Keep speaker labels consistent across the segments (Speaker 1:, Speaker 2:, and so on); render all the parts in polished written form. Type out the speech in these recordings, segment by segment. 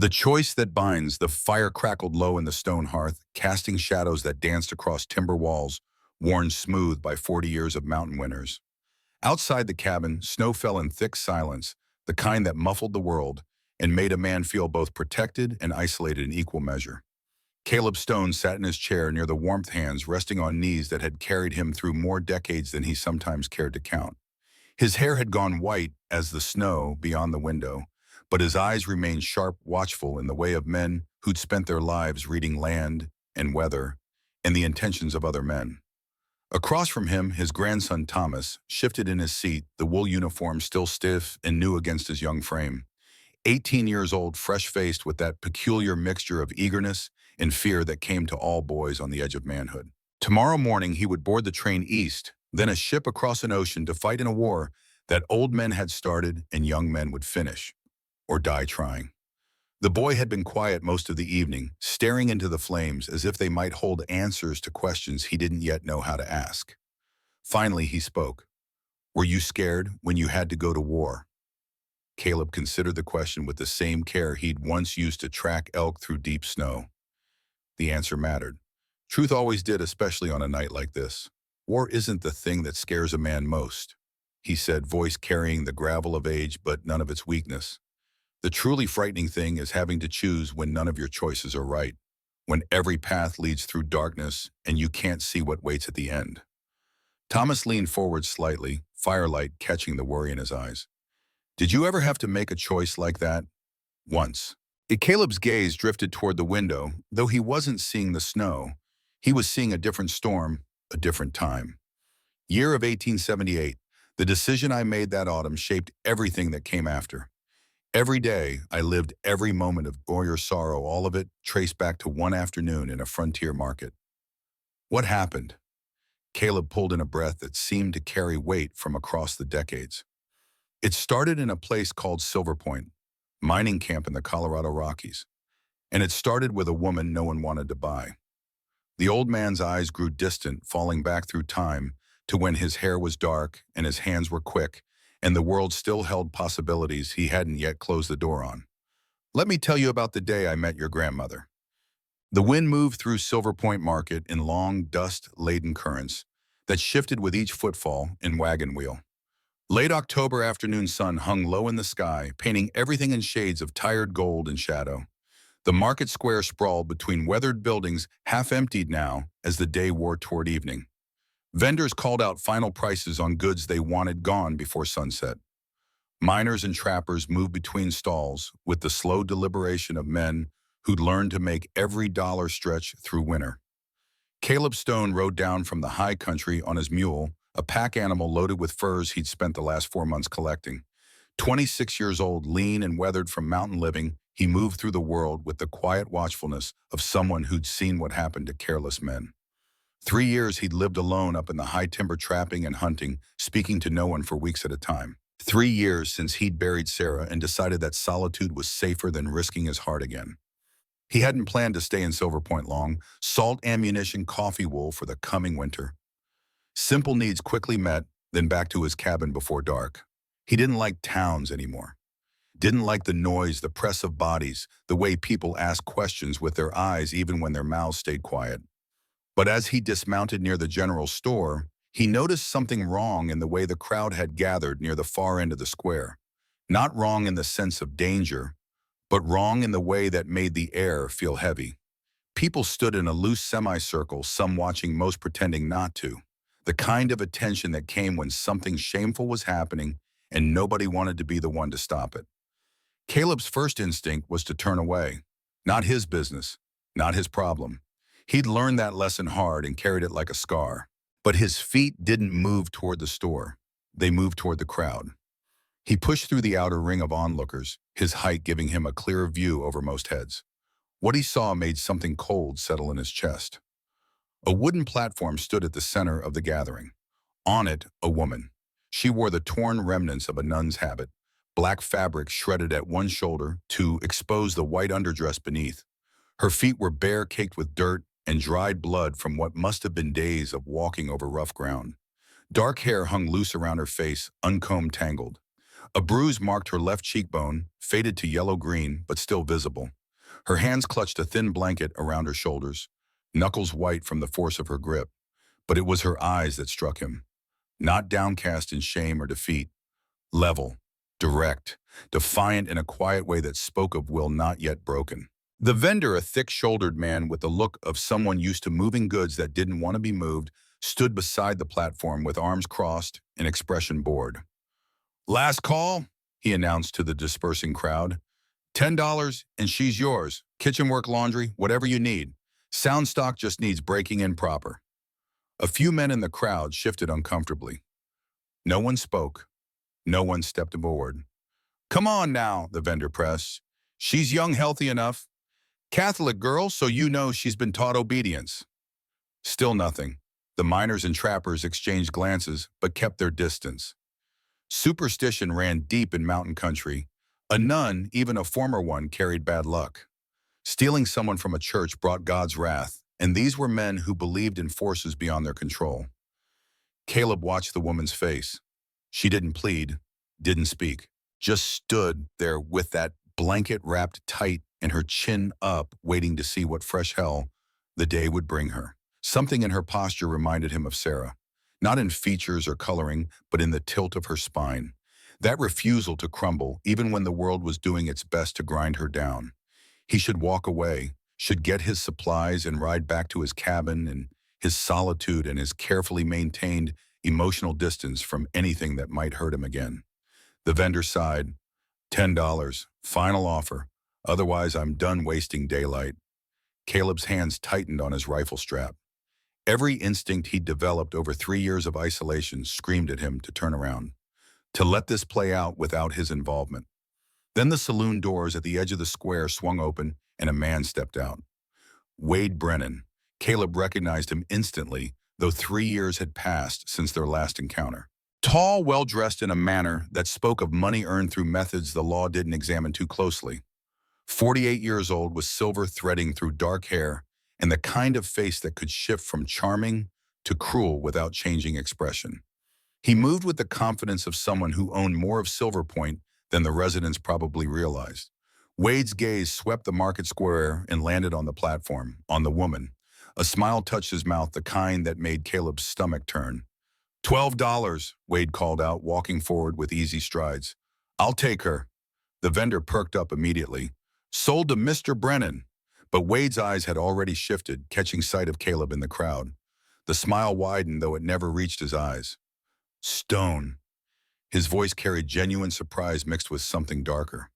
Speaker 1: The choice that binds, the fire crackled low in the stone hearth, casting shadows that danced across timber walls, worn smooth by 40 years of mountain winters. Outside the cabin, snow fell in thick silence, the kind that muffled the world and made a man feel both protected and isolated in equal measure. Caleb Stone sat in his chair near the warmth hands resting on knees that had carried him through more decades than he sometimes cared to count. His hair had gone white as the snow beyond the window, but his eyes remained sharp, watchful in the way of men who'd spent their lives reading land and weather and the intentions of other men. Across from him, his grandson Thomas shifted in his seat, the wool uniform still stiff and new against his young frame. 18 years old, fresh-faced with that peculiar mixture of eagerness and fear that came to all boys on the edge of manhood. Tomorrow morning, he would board the train east, then a ship across an ocean to fight in a war that old men had started and young men would finish, or die trying. The boy had been quiet most of the evening, staring into the flames as if they might hold answers to questions he didn't yet know how to ask. Finally, he spoke. "Were you scared when you had to go to war?" Caleb considered the question with the same care he'd once used to track elk through deep snow. The answer mattered. Truth always did, especially on a night like this. "War isn't the thing that scares a man most," he said, voice carrying the gravel of age but none of its weakness. "The truly frightening thing is having to choose when none of your choices are right, when every path leads through darkness and you can't see what waits at the end." Thomas leaned forward slightly, firelight catching the worry in his eyes. "Did you ever have to make a choice like that?" "Once." Caleb's gaze drifted toward the window. Though he wasn't seeing the snow, he was seeing a different storm, a different time. Year of 1878. The decision I made that autumn shaped everything that came after. Every day, I lived every moment of joy or sorrow, all of it traced back to one afternoon in a frontier market. "What happened?" Caleb pulled in a breath that seemed to carry weight from across the decades. "It started in a place called Silver Point, mining camp in the Colorado Rockies. And it started with a woman no one wanted to buy." The old man's eyes grew distant, falling back through time to when his hair was dark and his hands were quick, and the world still held possibilities he hadn't yet closed the door on. "Let me tell you about the day I met your grandmother." The wind moved through Silver Point Market in long, dust-laden currents that shifted with each footfall and wagon wheel. Late October afternoon sun hung low in the sky, painting everything in shades of tired gold and shadow. The market square sprawled between weathered buildings, half emptied now as the day wore toward evening. Vendors called out final prices on goods they wanted gone before sunset. Miners and trappers moved between stalls with the slow deliberation of men who'd learned to make every dollar stretch through winter. Caleb Stone rode down from the high country on his mule, a pack animal loaded with furs he'd spent the last 4 months collecting. 26 years old, lean and weathered from mountain living, he moved through the world with the quiet watchfulness of someone who'd seen what happened to careless men. 3 years he'd lived alone up in the high timber trapping and hunting, speaking to no one for weeks at a time. 3 years since he'd buried Sarah and decided that solitude was safer than risking his heart again. He hadn't planned to stay in Silver Point long, salt, ammunition, coffee wool for the coming winter. Simple needs quickly met, then back to his cabin before dark. He didn't like towns anymore. Didn't like the noise, the press of bodies, the way people asked questions with their eyes even when their mouths stayed quiet. But as he dismounted near the general store, he noticed something wrong in the way the crowd had gathered near the far end of the square. Not wrong in the sense of danger, but wrong in the way that made the air feel heavy. People stood in a loose semicircle, some watching, most pretending not to. The kind of attention that came when something shameful was happening and nobody wanted to be the one to stop it. Caleb's first instinct was to turn away. Not his business, not his problem. He'd learned that lesson hard and carried it like a scar. But his feet didn't move toward the store. They moved toward the crowd. He pushed through the outer ring of onlookers, his height giving him a clearer view over most heads. What he saw made something cold settle in his chest. A wooden platform stood at the center of the gathering. On it, a woman. She wore the torn remnants of a nun's habit, black fabric shredded at one shoulder to expose the white underdress beneath. Her feet were bare, caked with dirt and dried blood from what must have been days of walking over rough ground. Dark hair hung loose around her face, uncombed, tangled. A bruise marked her left cheekbone, faded to yellow-green, but still visible. Her hands clutched a thin blanket around her shoulders, knuckles white from the force of her grip. But it was her eyes that struck him, not downcast in shame or defeat, level, direct, defiant in a quiet way that spoke of will not yet broken. The vendor, a thick-shouldered man with the look of someone used to moving goods that didn't want to be moved, stood beside the platform with arms crossed and expression bored. "Last call," he announced to the dispersing crowd. $10 and she's yours. Kitchen work, laundry, whatever you need. Sound stock just needs breaking in proper. A few men in the crowd shifted uncomfortably. No one spoke. No one stepped forward. "Come on now," the vendor pressed. "She's young, healthy enough. Catholic girl, so you know she's been taught obedience." Still nothing. The miners and trappers exchanged glances, but kept their distance. Superstition ran deep in mountain country. A nun, even a former one, carried bad luck. Stealing someone from a church brought God's wrath, and these were men who believed in forces beyond their control. Caleb watched the woman's face. She didn't plead, didn't speak, just stood there with that blanket wrapped tight and her chin up, waiting to see what fresh hell the day would bring her. Something in her posture reminded him of Sarah, not in features or coloring, but in the tilt of her spine. That refusal to crumble, even when the world was doing its best to grind her down. He should walk away, should get his supplies and ride back to his cabin and his solitude and his carefully maintained emotional distance from anything that might hurt him again. The vendor sighed. $10, final offer. Otherwise, I'm done wasting daylight. Caleb's hands tightened on his rifle strap. Every instinct he'd developed over 3 years of isolation screamed at him to turn around, to let this play out without his involvement. Then the saloon doors at the edge of the square swung open and a man stepped out. Wade Brennan. Caleb recognized him instantly, though 3 years had passed since their last encounter. Tall, well-dressed in a manner that spoke of money earned through methods the law didn't examine too closely. 48 years old with silver threading through dark hair and the kind of face that could shift from charming to cruel without changing expression. He moved with the confidence of someone who owned more of Silver Point than the residents probably realized. Wade's gaze swept the market square and landed on the platform, on the woman. A smile touched his mouth, the kind that made Caleb's stomach turn. $12, Wade called out, walking forward with easy strides. "I'll take her." The vendor perked up immediately. "Sold to Mr. Brennan." But Wade's eyes had already shifted, catching sight of Caleb in the crowd. The smile widened, though it never reached his eyes. "Stone." His voice carried genuine surprise mixed with something darker.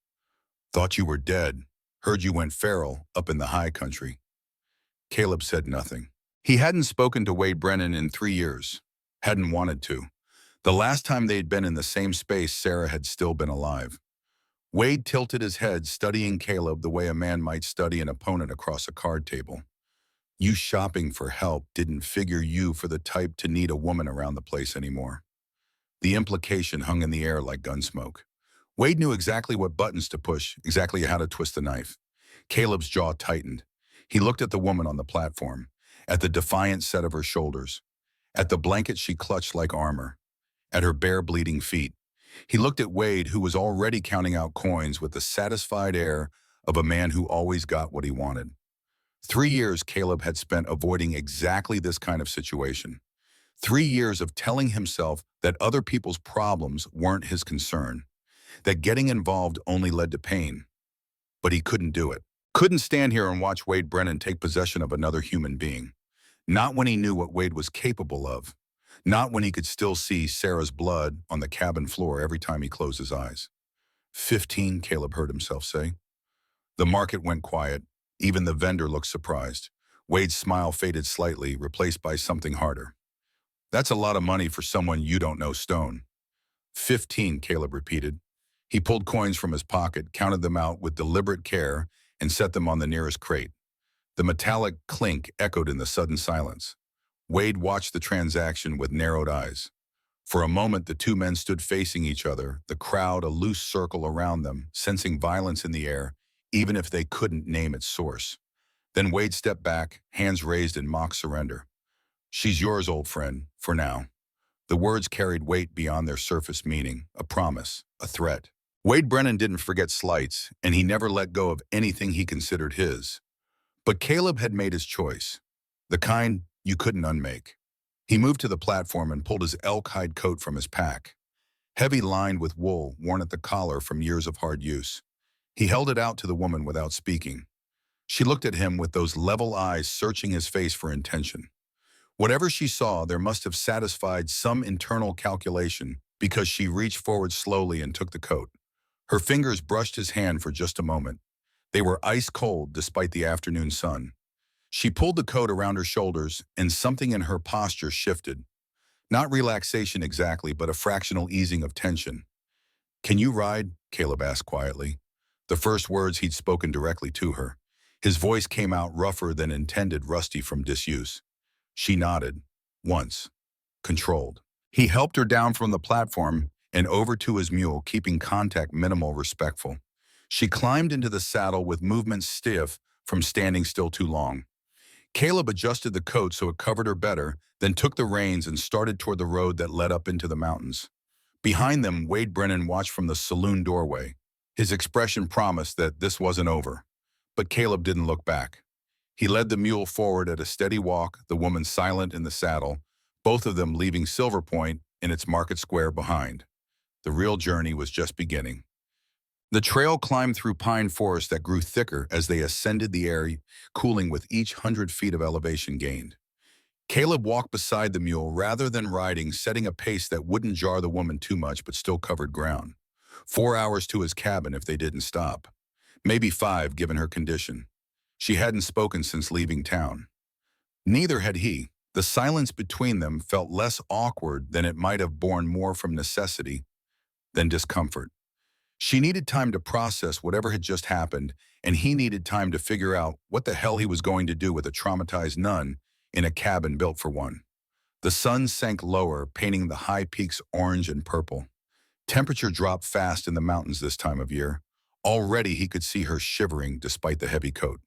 Speaker 1: "Thought you were dead. Heard you went feral up in the high country." Caleb said nothing. He hadn't spoken to Wade Brennan in 3 years. Hadn't wanted to. The last time they'd been in the same space, Sarah had still been alive. Wade tilted his head, studying Caleb the way a man might study an opponent across a card table. You shopping for help didn't figure you for the type to need a woman around the place anymore. The implication hung in the air like gunsmoke. Wade knew exactly what buttons to push, exactly how to twist the knife. Caleb's jaw tightened. He looked at the woman on the platform, at the defiant set of her shoulders, at the blanket she clutched like armor, at her bare bleeding feet. He looked at Wade, who was already counting out coins with the satisfied air of a man who always got what he wanted. 3 years Caleb had spent avoiding exactly this kind of situation. 3 years of telling himself that other people's problems weren't his concern, that getting involved only led to pain. But he couldn't do it. Couldn't stand here and watch Wade Brennan take possession of another human being. Not when he knew what Wade was capable of. Not when he could still see Sarah's blood on the cabin floor every time he closed his eyes. 15, Caleb heard himself say. The market went quiet. Even the vendor looked surprised. Wade's smile faded slightly, replaced by something harder. That's a lot of money for someone you don't know, Stone. 15, Caleb repeated. He pulled coins from his pocket, counted them out with deliberate care, and set them on the nearest crate. The metallic clink echoed in the sudden silence. Wade watched the transaction with narrowed eyes. For a moment, the two men stood facing each other, the crowd a loose circle around them, sensing violence in the air, even if they couldn't name its source. Then Wade stepped back, hands raised in mock surrender. She's yours, old friend, for now. The words carried weight beyond their surface meaning, a promise, a threat. Wade Brennan didn't forget slights, and he never let go of anything he considered his. But Caleb had made his choice, the kind you couldn't unmake. He moved to the platform and pulled his elk hide coat from his pack, heavy lined with wool worn at the collar from years of hard use. He held it out to the woman without speaking. She looked at him with those level eyes searching his face for intention. Whatever she saw, there must have satisfied some internal calculation because she reached forward slowly and took the coat. Her fingers brushed his hand for just a moment. They were ice cold despite the afternoon sun. She pulled the coat around her shoulders, and something in her posture shifted. Not relaxation exactly, but a fractional easing of tension. "Can you ride?" Caleb asked quietly. The first words he'd spoken directly to her. His voice came out rougher than intended, rusty from disuse. She nodded. Once. Controlled. He helped her down from the platform and over to his mule, keeping contact minimal, respectful. She climbed into the saddle with movements stiff from standing still too long. Caleb adjusted the coat so it covered her better, then took the reins and started toward the road that led up into the mountains. Behind them, Wade Brennan watched from the saloon doorway. His expression promised that this wasn't over. But Caleb didn't look back. He led the mule forward at a steady walk, the woman silent in the saddle, both of them leaving Silver Point in its market square behind. The real journey was just beginning. The trail climbed through pine forest that grew thicker as they ascended the area, cooling with each 100 feet of elevation gained. Caleb walked beside the mule rather than riding, setting a pace that wouldn't jar the woman too much but still covered ground. 4 hours to his cabin if they didn't stop. Maybe 5, given her condition. She hadn't spoken since leaving town. Neither had he. The silence between them felt less awkward than it might have borne more from necessity than discomfort. She needed time to process whatever had just happened, and he needed time to figure out what the hell he was going to do with a traumatized nun in a cabin built for one. The sun sank lower, painting the high peaks orange and purple. Temperature dropped fast in the mountains this time of year. Already he could see her shivering despite the heavy coat.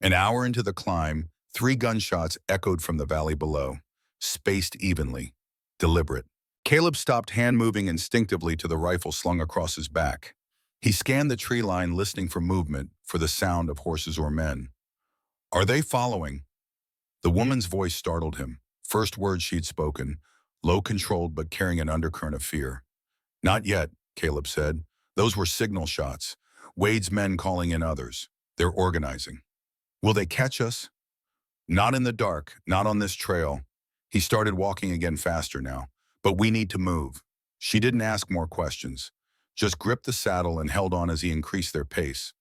Speaker 1: An hour into the climb, 3 gunshots echoed from the valley below, spaced evenly, deliberate. Caleb stopped, hand moving instinctively to the rifle slung across his back. He scanned the tree line, listening for movement, for the sound of horses or men. "Are they following?" The woman's voice startled him. First words she'd spoken, low, controlled, but carrying an undercurrent of fear. "Not yet," Caleb said. "Those were signal shots. Wade's men calling in others. They're organizing." "Will they catch us?" "Not in the dark, not on this trail." He started walking again, faster now. "But we need to move." She didn't ask more questions, just gripped the saddle and held on as he increased their pace.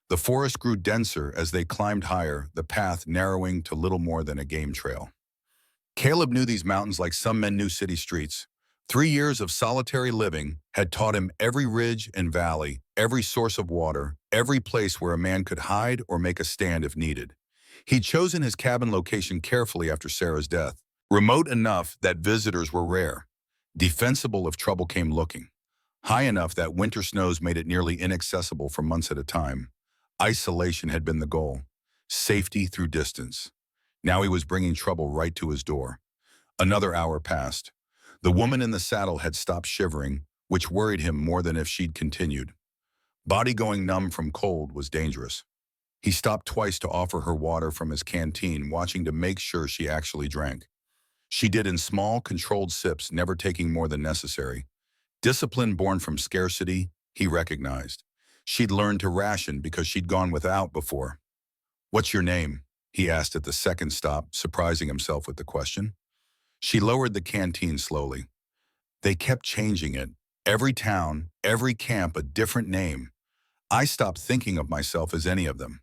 Speaker 1: The forest grew denser as they climbed higher, the path narrowing to little more than a game trail. Caleb knew these mountains like some men knew city streets. 3 years of solitary living had taught him every ridge and valley, every source of water, every place where a man could hide or make a stand if needed. He'd chosen his cabin location carefully after Sarah's death, remote enough that visitors were rare, defensible if trouble came looking, high enough that winter snows made it nearly inaccessible for months at a time. Isolation had been the goal, safety through distance. Now he was bringing trouble right to his door. Another hour passed. The woman in the saddle had stopped shivering, which worried him more than if she'd continued. Body going numb from cold was dangerous. He stopped twice to offer her water from his canteen, watching to make sure she actually drank. She did in small, controlled sips, never taking more than necessary. Discipline born from scarcity, he recognized. She'd learned to ration because she'd gone without before. "What's your name?" he asked at the second stop, surprising himself with the question. She lowered the canteen slowly. "They kept changing it. Every town, every camp, a different name. I stopped thinking of myself as any of them."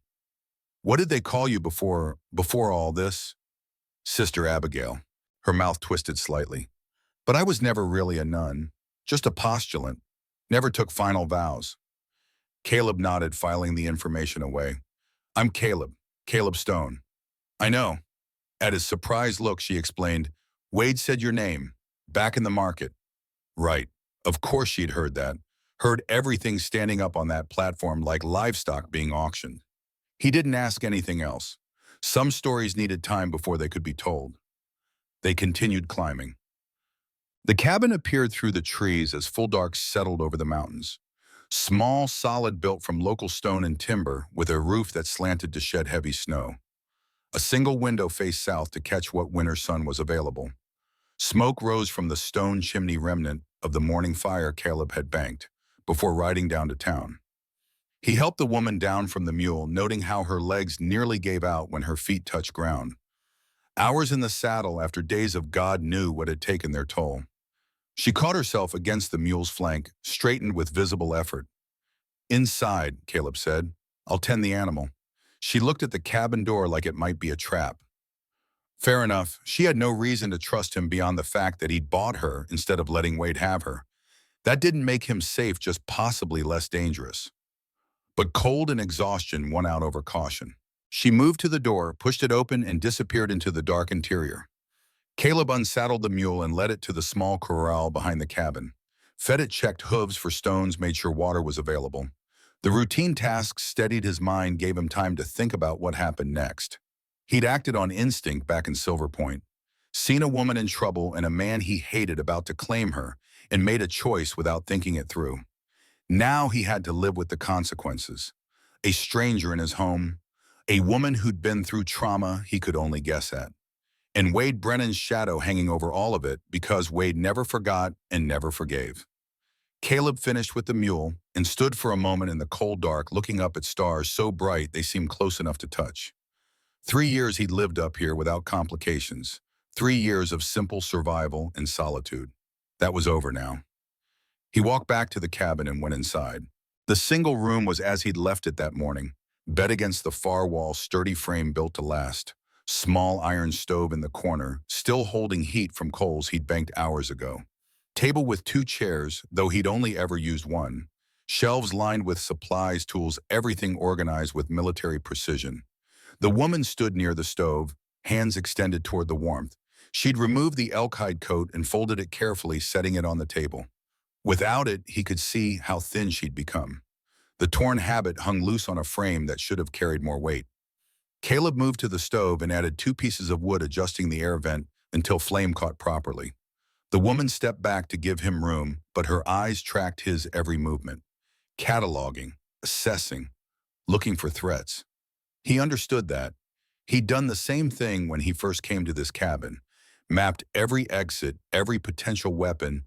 Speaker 1: "What did they call you before all this?" "Sister Abigail." Her mouth twisted slightly. "But I was never really a nun, just a postulant. Never took final vows." Caleb nodded, filing the information away. "I'm Caleb Stone." "I know." At his surprised look, she explained, "Wade said your name, back in the market." Right. Of course she'd heard that. Heard everything standing up on that platform like livestock being auctioned. He didn't ask anything else. Some stories needed time before they could be told. They continued climbing. The cabin appeared through the trees as full dark settled over the mountains. Small, solid, built from local stone and timber, with a roof that slanted to shed heavy snow. A single window faced south to catch what winter sun was available. Smoke rose from the stone chimney remnant of the morning fire Caleb had banked, before riding down to town. He helped the woman down from the mule, noting how her legs nearly gave out when her feet touched ground. Hours in the saddle after days of God knew what had taken their toll. She caught herself against the mule's flank, straightened with visible effort. "Inside," Caleb said. "I'll tend the animal." She looked at the cabin door like it might be a trap. Fair enough, she had no reason to trust him beyond the fact that he'd bought her instead of letting Wade have her. That didn't make him safe, just possibly less dangerous. But cold and exhaustion won out over caution. She moved to the door, pushed it open, and disappeared into the dark interior. Caleb unsaddled the mule and led it to the small corral behind the cabin. Fed it, checked hooves for stones, made sure water was available. The routine tasks steadied his mind, gave him time to think about what happened next. He'd acted on instinct back in Silver Point, seen a woman in trouble and a man he hated about to claim her, and made a choice without thinking it through. Now he had to live with the consequences. A stranger in his home, a woman who'd been through trauma he could only guess at, and Wade Brennan's shadow hanging over all of it because Wade never forgot and never forgave. Caleb finished with the mule and stood for a moment in the cold dark, looking up at stars so bright they seemed close enough to touch. 3 years he'd lived up here without complications. 3 years of simple survival and solitude. That was over now. He walked back to the cabin and went inside. The single room was as he'd left it that morning. Bed against the far wall, sturdy frame built to last. Small iron stove in the corner, still holding heat from coals he'd banked hours ago. Table with 2 chairs, though he'd only ever used one. Shelves lined with supplies, tools, everything organized with military precision. The woman stood near the stove, hands extended toward the warmth. She'd removed the elk hide coat and folded it carefully, setting it on the table. Without it, he could see how thin she'd become. The torn habit hung loose on a frame that should have carried more weight. Caleb moved to the stove and added 2 pieces of wood, adjusting the air vent until flame caught properly. The woman stepped back to give him room, but her eyes tracked his every movement, cataloging, assessing, looking for threats. He understood that. He'd done the same thing when he first came to this cabin, mapped every exit, every potential weapon,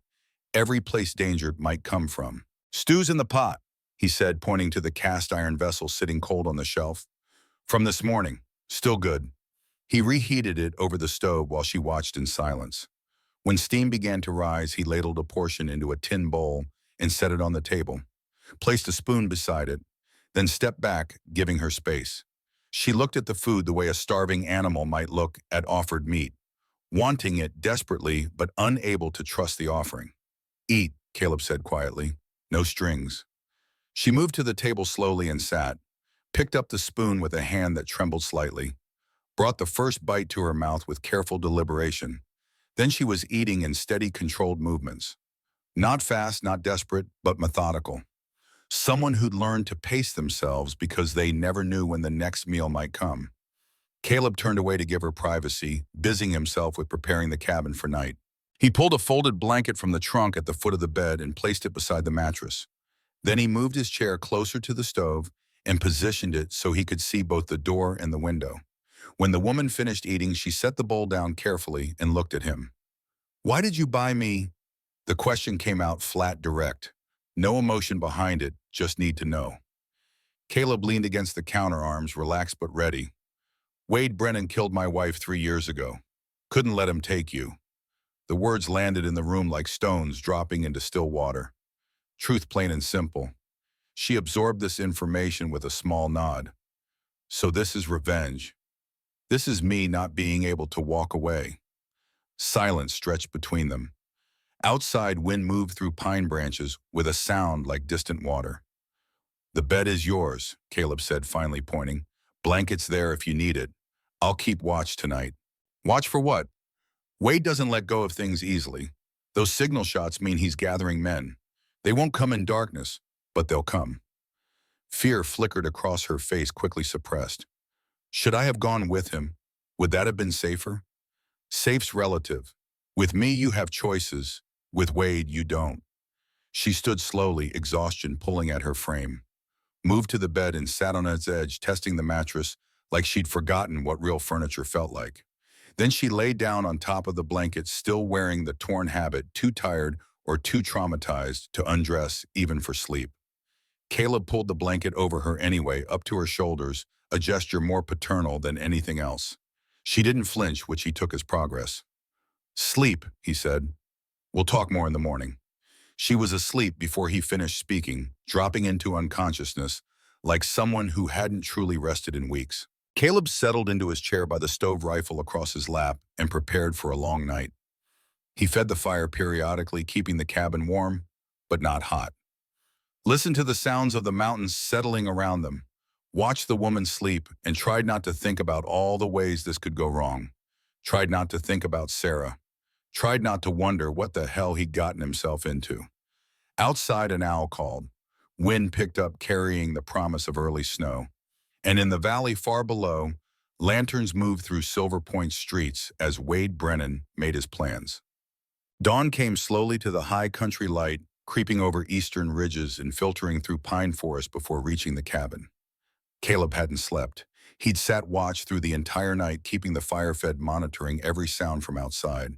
Speaker 1: every place danger might come from. "Stew's in the pot," he said, pointing to the cast iron vessel sitting cold on the shelf. "From this morning. Still good." He reheated it over the stove while she watched in silence. When steam began to rise, he ladled a portion into a tin bowl and set it on the table, placed a spoon beside it, then stepped back, giving her space. She looked at the food the way a starving animal might look at offered meat, wanting it desperately but unable to trust the offering. "Eat," Caleb said quietly. "No strings." She moved to the table slowly and sat, picked up the spoon with a hand that trembled slightly, brought the first bite to her mouth with careful deliberation. Then she was eating in steady, controlled movements. Not fast, not desperate, but methodical. Someone who'd learned to pace themselves because they never knew when the next meal might come. Caleb turned away to give her privacy, busying himself with preparing the cabin for night. He pulled a folded blanket from the trunk at the foot of the bed and placed it beside the mattress. Then he moved his chair closer to the stove and positioned it so he could see both the door and the window. When the woman finished eating, she set the bowl down carefully and looked at him. "Why did you buy me?" The question came out flat, direct. No emotion behind it, just need to know. Caleb leaned against the counter, arms relaxed but ready. "Wade Brennan killed my wife 3 years ago. Couldn't let him take you." The words landed in the room like stones dropping into still water. Truth, plain and simple. She absorbed this information with a small nod. "So this is revenge. This is me not being able to walk away." Silence stretched between them. Outside, wind moved through pine branches with a sound like distant water. "The bed is yours," Caleb said, finally pointing. "Blankets there if you need it. I'll keep watch tonight." "Watch for what?" "Wade doesn't let go of things easily. Those signal shots mean he's gathering men. They won't come in darkness, but they'll come." Fear flickered across her face, quickly suppressed. Should I have gone with him? Would that have been safer? Safe's relative. With me, you have choices. With Wade, you don't. She stood slowly, exhaustion pulling at her frame. Moved to the bed and sat on its edge, testing the mattress like she'd forgotten what real furniture felt like. Then she lay down on top of the blanket, still wearing the torn habit, too tired or too traumatized to undress even for sleep. Caleb pulled the blanket over her anyway, up to her shoulders, a gesture more paternal than anything else. She didn't flinch, which he took as progress. Sleep, he said. We'll talk more in the morning. She was asleep before he finished speaking, dropping into unconsciousness, like someone who hadn't truly rested in weeks. Caleb settled into his chair by the stove rifle across his lap and prepared for a long night. He fed the fire periodically, keeping the cabin warm, but not hot. Listened to the sounds of the mountains settling around them, watched the woman sleep, and tried not to think about all the ways this could go wrong. Tried not to think about Sarah. Tried not to wonder what the hell he'd gotten himself into. Outside, an owl called. Wind picked up, carrying the promise of early snow. And in the valley far below, lanterns moved through Silver Point streets as Wade Brennan made his plans. Dawn came slowly to the high country light, creeping over eastern ridges and filtering through pine forest before reaching the cabin. Caleb hadn't slept. He'd sat watch through the entire night, keeping the fire-fed, monitoring every sound from outside.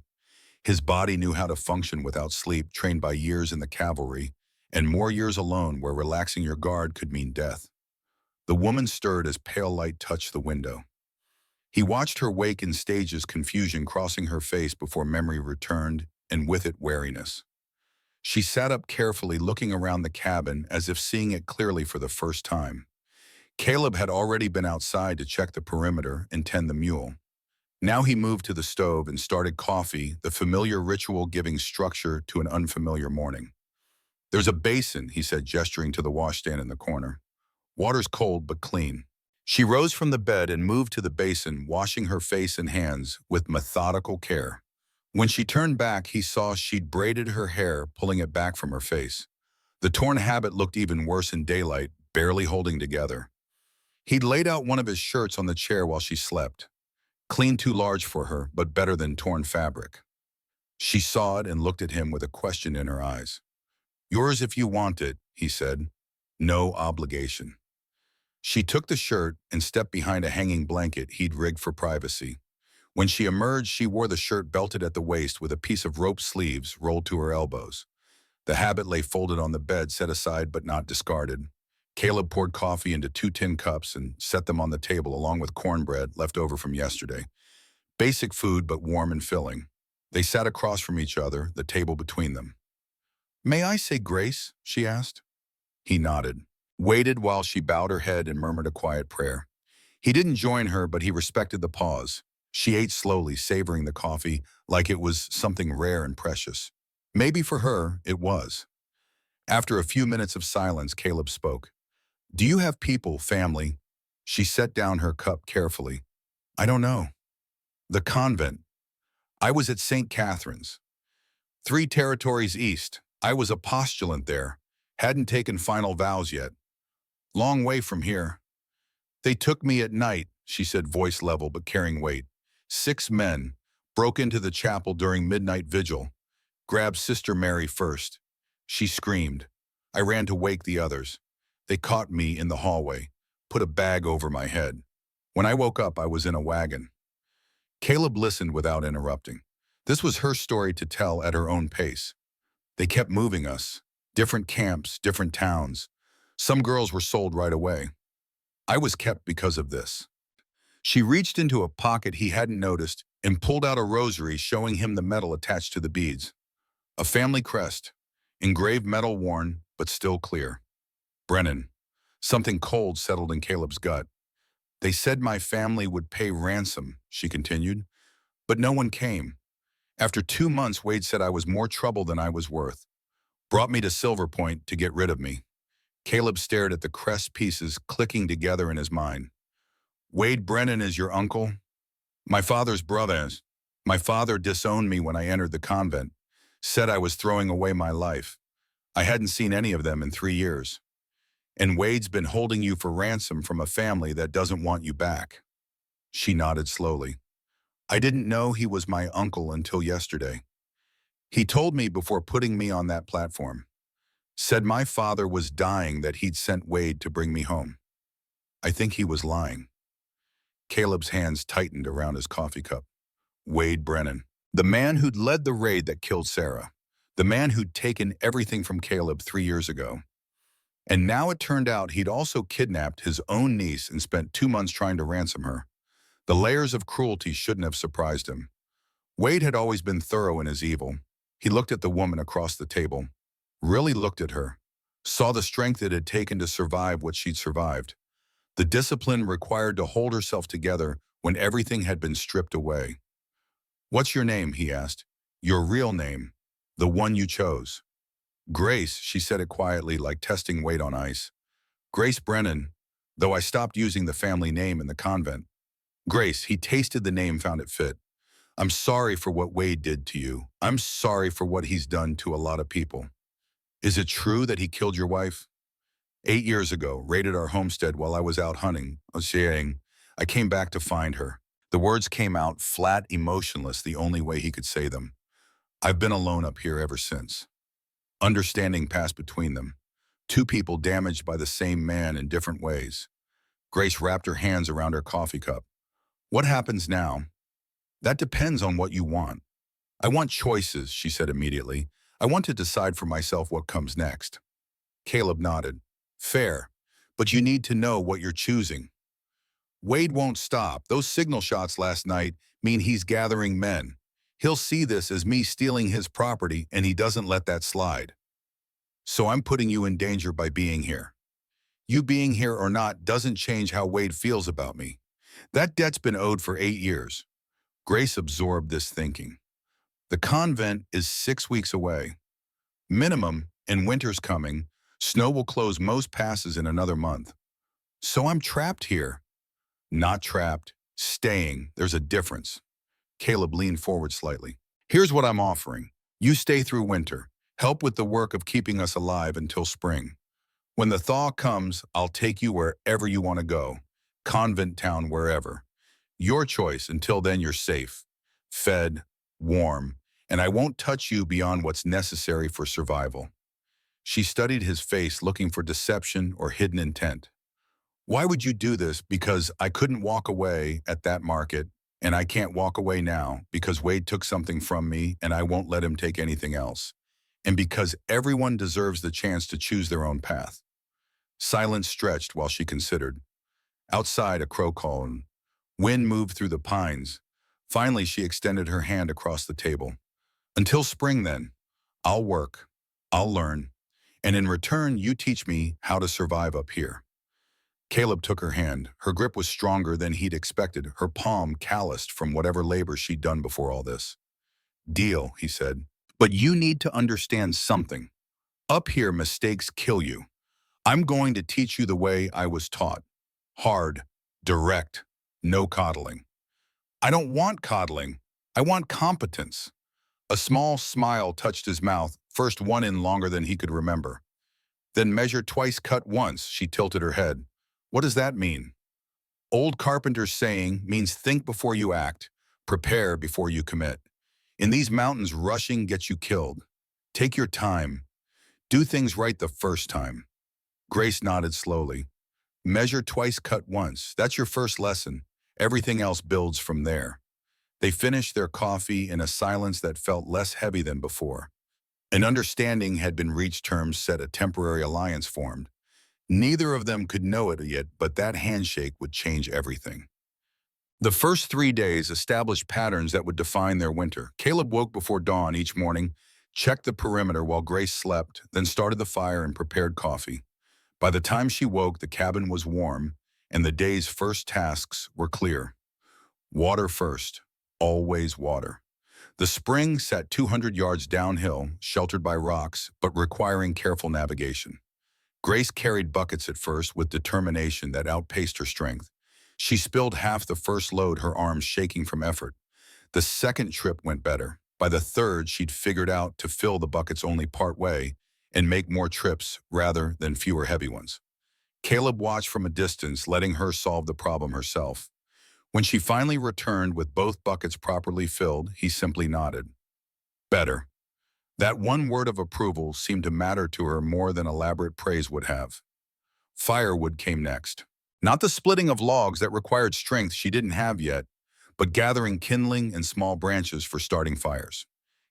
Speaker 1: His body knew how to function without sleep, trained by years in the cavalry, and more years alone where relaxing your guard could mean death. The woman stirred as pale light touched the window. He watched her wake in stages, confusion crossing her face before memory returned, and with it wariness. She sat up carefully, looking around the cabin as if seeing it clearly for the first time. Caleb had already been outside to check the perimeter and tend the mule. Now he moved to the stove and started coffee, the familiar ritual giving structure to an unfamiliar morning. There's a basin, he said, gesturing to the washstand in the corner. Water's cold but clean. She rose from the bed and moved to the basin, washing her face and hands with methodical care. When she turned back, he saw she'd braided her hair, pulling it back from her face. The torn habit looked even worse in daylight, barely holding together. He'd laid out one of his shirts on the chair while she slept. Clean too large for her, but better than torn fabric. She saw it and looked at him with a question in her eyes. Yours if you want it, he said. No obligation. She took the shirt and stepped behind a hanging blanket he'd rigged for privacy. When she emerged, she wore the shirt belted at the waist with a piece of rope sleeves rolled to her elbows. The habit lay folded on the bed, set aside but not discarded. Caleb poured coffee into 2 tin cups and set them on the table along with cornbread left over from yesterday. Basic food but warm and filling. They sat across from each other, the table between them. May I say grace? She asked. He nodded, waited while she bowed her head and murmured a quiet prayer. He didn't join her, but he respected the pause. She ate slowly, savoring the coffee like it was something rare and precious. Maybe for her, it was. After a few minutes of silence, Caleb spoke. Do you have people, family? She set down her cup carefully. I don't know. The convent. I was at St. Catherine's. 3 territories east. I was a postulant there. Hadn't taken final vows yet. Long way from here. They took me at night, she said, voice level but carrying weight. 6 men broke into the chapel during midnight vigil. Grabbed Sister Mary first. She screamed. I ran to wake the others. They caught me in the hallway, put a bag over my head. When I woke up, I was in a wagon. Caleb listened without interrupting. This was her story to tell at her own pace. They kept moving us. Different camps, different towns. Some girls were sold right away. I was kept because of this. She reached into a pocket he hadn't noticed and pulled out a rosary, showing him the metal attached to the beads. A family crest, engraved metal worn, but still clear. Brennan. Something cold settled in Caleb's gut. They said my family would pay ransom, she continued, but no one came. After 2 months, Wade said I was more trouble than I was worth. Brought me to Silver Point to get rid of me. Caleb stared at the crest pieces clicking together in his mind. Wade Brennan is your uncle? My father's brother is. My father disowned me when I entered the convent. Said I was throwing away my life. I hadn't seen any of them in 3 years. And Wade's been holding you for ransom from a family that doesn't want you back. She nodded slowly. I didn't know he was my uncle until yesterday. He told me before putting me on that platform. Said my father was dying that he'd sent Wade to bring me home. I think he was lying. Caleb's hands tightened around his coffee cup. Wade Brennan, the man who'd led the raid that killed Sarah. The man who'd taken everything from Caleb 3 years ago. And now it turned out he'd also kidnapped his own niece and spent 2 months trying to ransom her. The layers of cruelty shouldn't have surprised him. Wade had always been thorough in his evil. He looked at the woman across the table, really looked at her, saw the strength it had taken to survive what she'd survived, the discipline required to hold herself together when everything had been stripped away. "What's your name?" he asked. "Your real name, the one you chose." "Grace," she said it quietly, like testing weight on ice. "Grace Brennan, though I stopped using the family name in the convent." "Grace," he tasted the name, found it fit. "I'm sorry for what Wade did to you. I'm sorry for what he's done to a lot of people." "Is it true that he killed your wife?" 8 years ago, raided our homestead while I was out hunting, saying, I came back to find her. The words came out flat, emotionless, the only way he could say them. I've been alone up here ever since. Understanding passed between them. Two people damaged by the same man in different ways. Grace wrapped her hands around her coffee cup. "What happens now?" "That depends on what you want." "I want choices," she said immediately. "I want to decide for myself what comes next." Caleb nodded. "Fair, but you need to know what you're choosing." "Wade won't stop. Those signal shots last night mean he's gathering men. He'll see this as me stealing his property, and he doesn't let that slide. So I'm putting you in danger by being here. You being here or not doesn't change how Wade feels about me. That debt's been owed for 8 years." Grace absorbed this thinking. The convent is 6 weeks away. Minimum, and winter's coming. Snow will close most passes in another month. So I'm trapped here. Not trapped, staying. There's a difference. Caleb leaned forward slightly. "Here's what I'm offering. You stay through winter. Help with the work of keeping us alive until spring. When the thaw comes, I'll take you wherever you want to go. Convent town, wherever. Your choice. Until then, you're safe, fed, warm, and I won't touch you beyond what's necessary for survival." She studied his face, looking for deception or hidden intent. "Why would you do this?" "Because I couldn't walk away at that market, and I can't walk away now because Wade took something from me and I won't let him take anything else. And because everyone deserves the chance to choose their own path." Silence stretched while she considered. Outside, a crow called. Wind moved through the pines. Finally, she extended her hand across the table. "Until spring, then. I'll work. I'll learn. And in return, you teach me how to survive up here." Caleb took her hand. Her grip was stronger than he'd expected, her palm calloused from whatever labor she'd done before all this. "Deal," he said. "But you need to understand something. Up here, mistakes kill you. I'm going to teach you the way I was taught. Hard, direct, no coddling." "I don't want coddling. I want competence." A small smile touched his mouth, first one in longer than he could remember. "Then measure twice, cut once." She tilted her head. "What does that mean?" "Old carpenter's saying means think before you act, prepare before you commit. In these mountains, rushing gets you killed. Take your time. Do things right the first time." Grace nodded slowly. "Measure twice, cut once. That's your first lesson. Everything else builds from there." They finished their coffee in a silence that felt less heavy than before. An understanding had been reached, terms set, a temporary alliance formed. Neither of them could know it yet, but that handshake would change everything. The first 3 days established patterns that would define their winter. Caleb woke before dawn each morning, checked the perimeter while Grace slept, then started the fire and prepared coffee. By the time she woke, the cabin was warm, and the day's first tasks were clear. Water first. Always water. The spring sat 200 yards downhill, sheltered by rocks, but requiring careful navigation. Grace carried buckets at first with determination that outpaced her strength. She spilled half the first load, her arms shaking from effort. The second trip went better. By the third, she'd figured out to fill the buckets only part way and make more trips rather than fewer heavy ones. Caleb watched from a distance, letting her solve the problem herself. When she finally returned with both buckets properly filled, he simply nodded. "Better." That one word of approval seemed to matter to her more than elaborate praise would have. Firewood came next. Not the splitting of logs that required strength she didn't have yet, but gathering kindling and small branches for starting fires.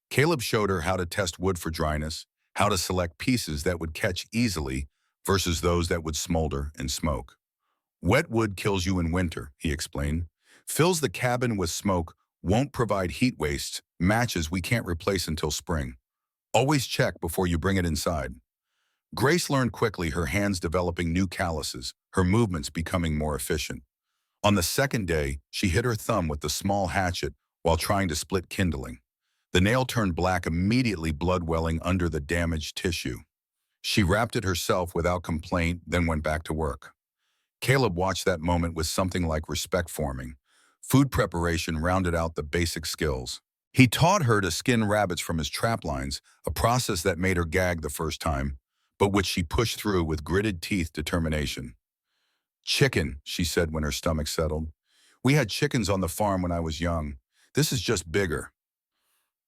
Speaker 1: Caleb showed her how to test wood for dryness, how to select pieces that would catch easily versus those that would smolder and smoke. Wet wood kills you in winter, he explained. Fills the cabin with smoke, won't provide heat wastes, matches we can't replace until spring. Always check before you bring it inside. Grace learned quickly, her hands developing new calluses, her movements becoming more efficient. On the second day, she hit her thumb with the small hatchet while trying to split kindling. The nail turned black, immediately blood welling under the damaged tissue. She wrapped it herself without complaint, then went back to work. Caleb watched that moment with something like respect forming. Food preparation rounded out the basic skills. He taught her to skin rabbits from his trap lines, a process that made her gag the first time, but which she pushed through with gritted teeth determination. Chicken, she said when her stomach settled. We had chickens on the farm when I was young. This is just bigger.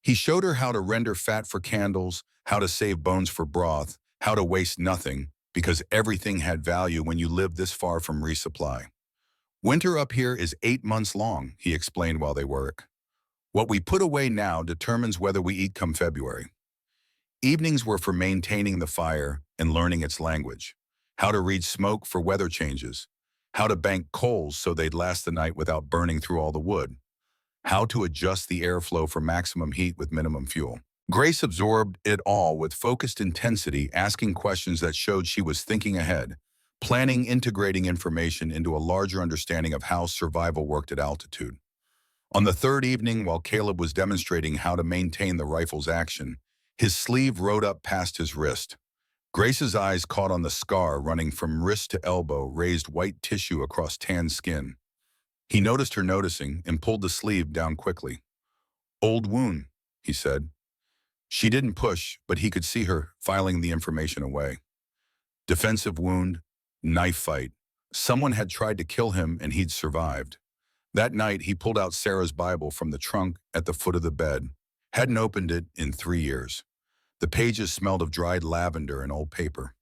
Speaker 1: He showed her how to render fat for candles, how to save bones for broth, how to waste nothing, because everything had value when you lived this far from resupply. Winter up here is 8 months long, he explained while they work. What we put away now determines whether we eat come February. Evenings were for maintaining the fire and learning its language, how to read smoke for weather changes, how to bank coals so they'd last the night without burning through all the wood, how to adjust the airflow for maximum heat with minimum fuel. Grace absorbed it all with focused intensity, asking questions that showed she was thinking ahead, planning, integrating information into a larger understanding of how survival worked at altitude. On the third evening, while Caleb was demonstrating how to maintain the rifle's action, his sleeve rode up past his wrist. Grace's eyes caught on the scar running from wrist to elbow, raised white tissue across tan skin. He noticed her noticing and pulled the sleeve down quickly. "Old wound," he said. She didn't push, but he could see her filing the information away. Defensive wound, knife fight. Someone had tried to kill him and he'd survived. That night, he pulled out Sarah's Bible from the trunk at the foot of the bed. Hadn't opened it in 3 years. The pages smelled of dried lavender and old paper.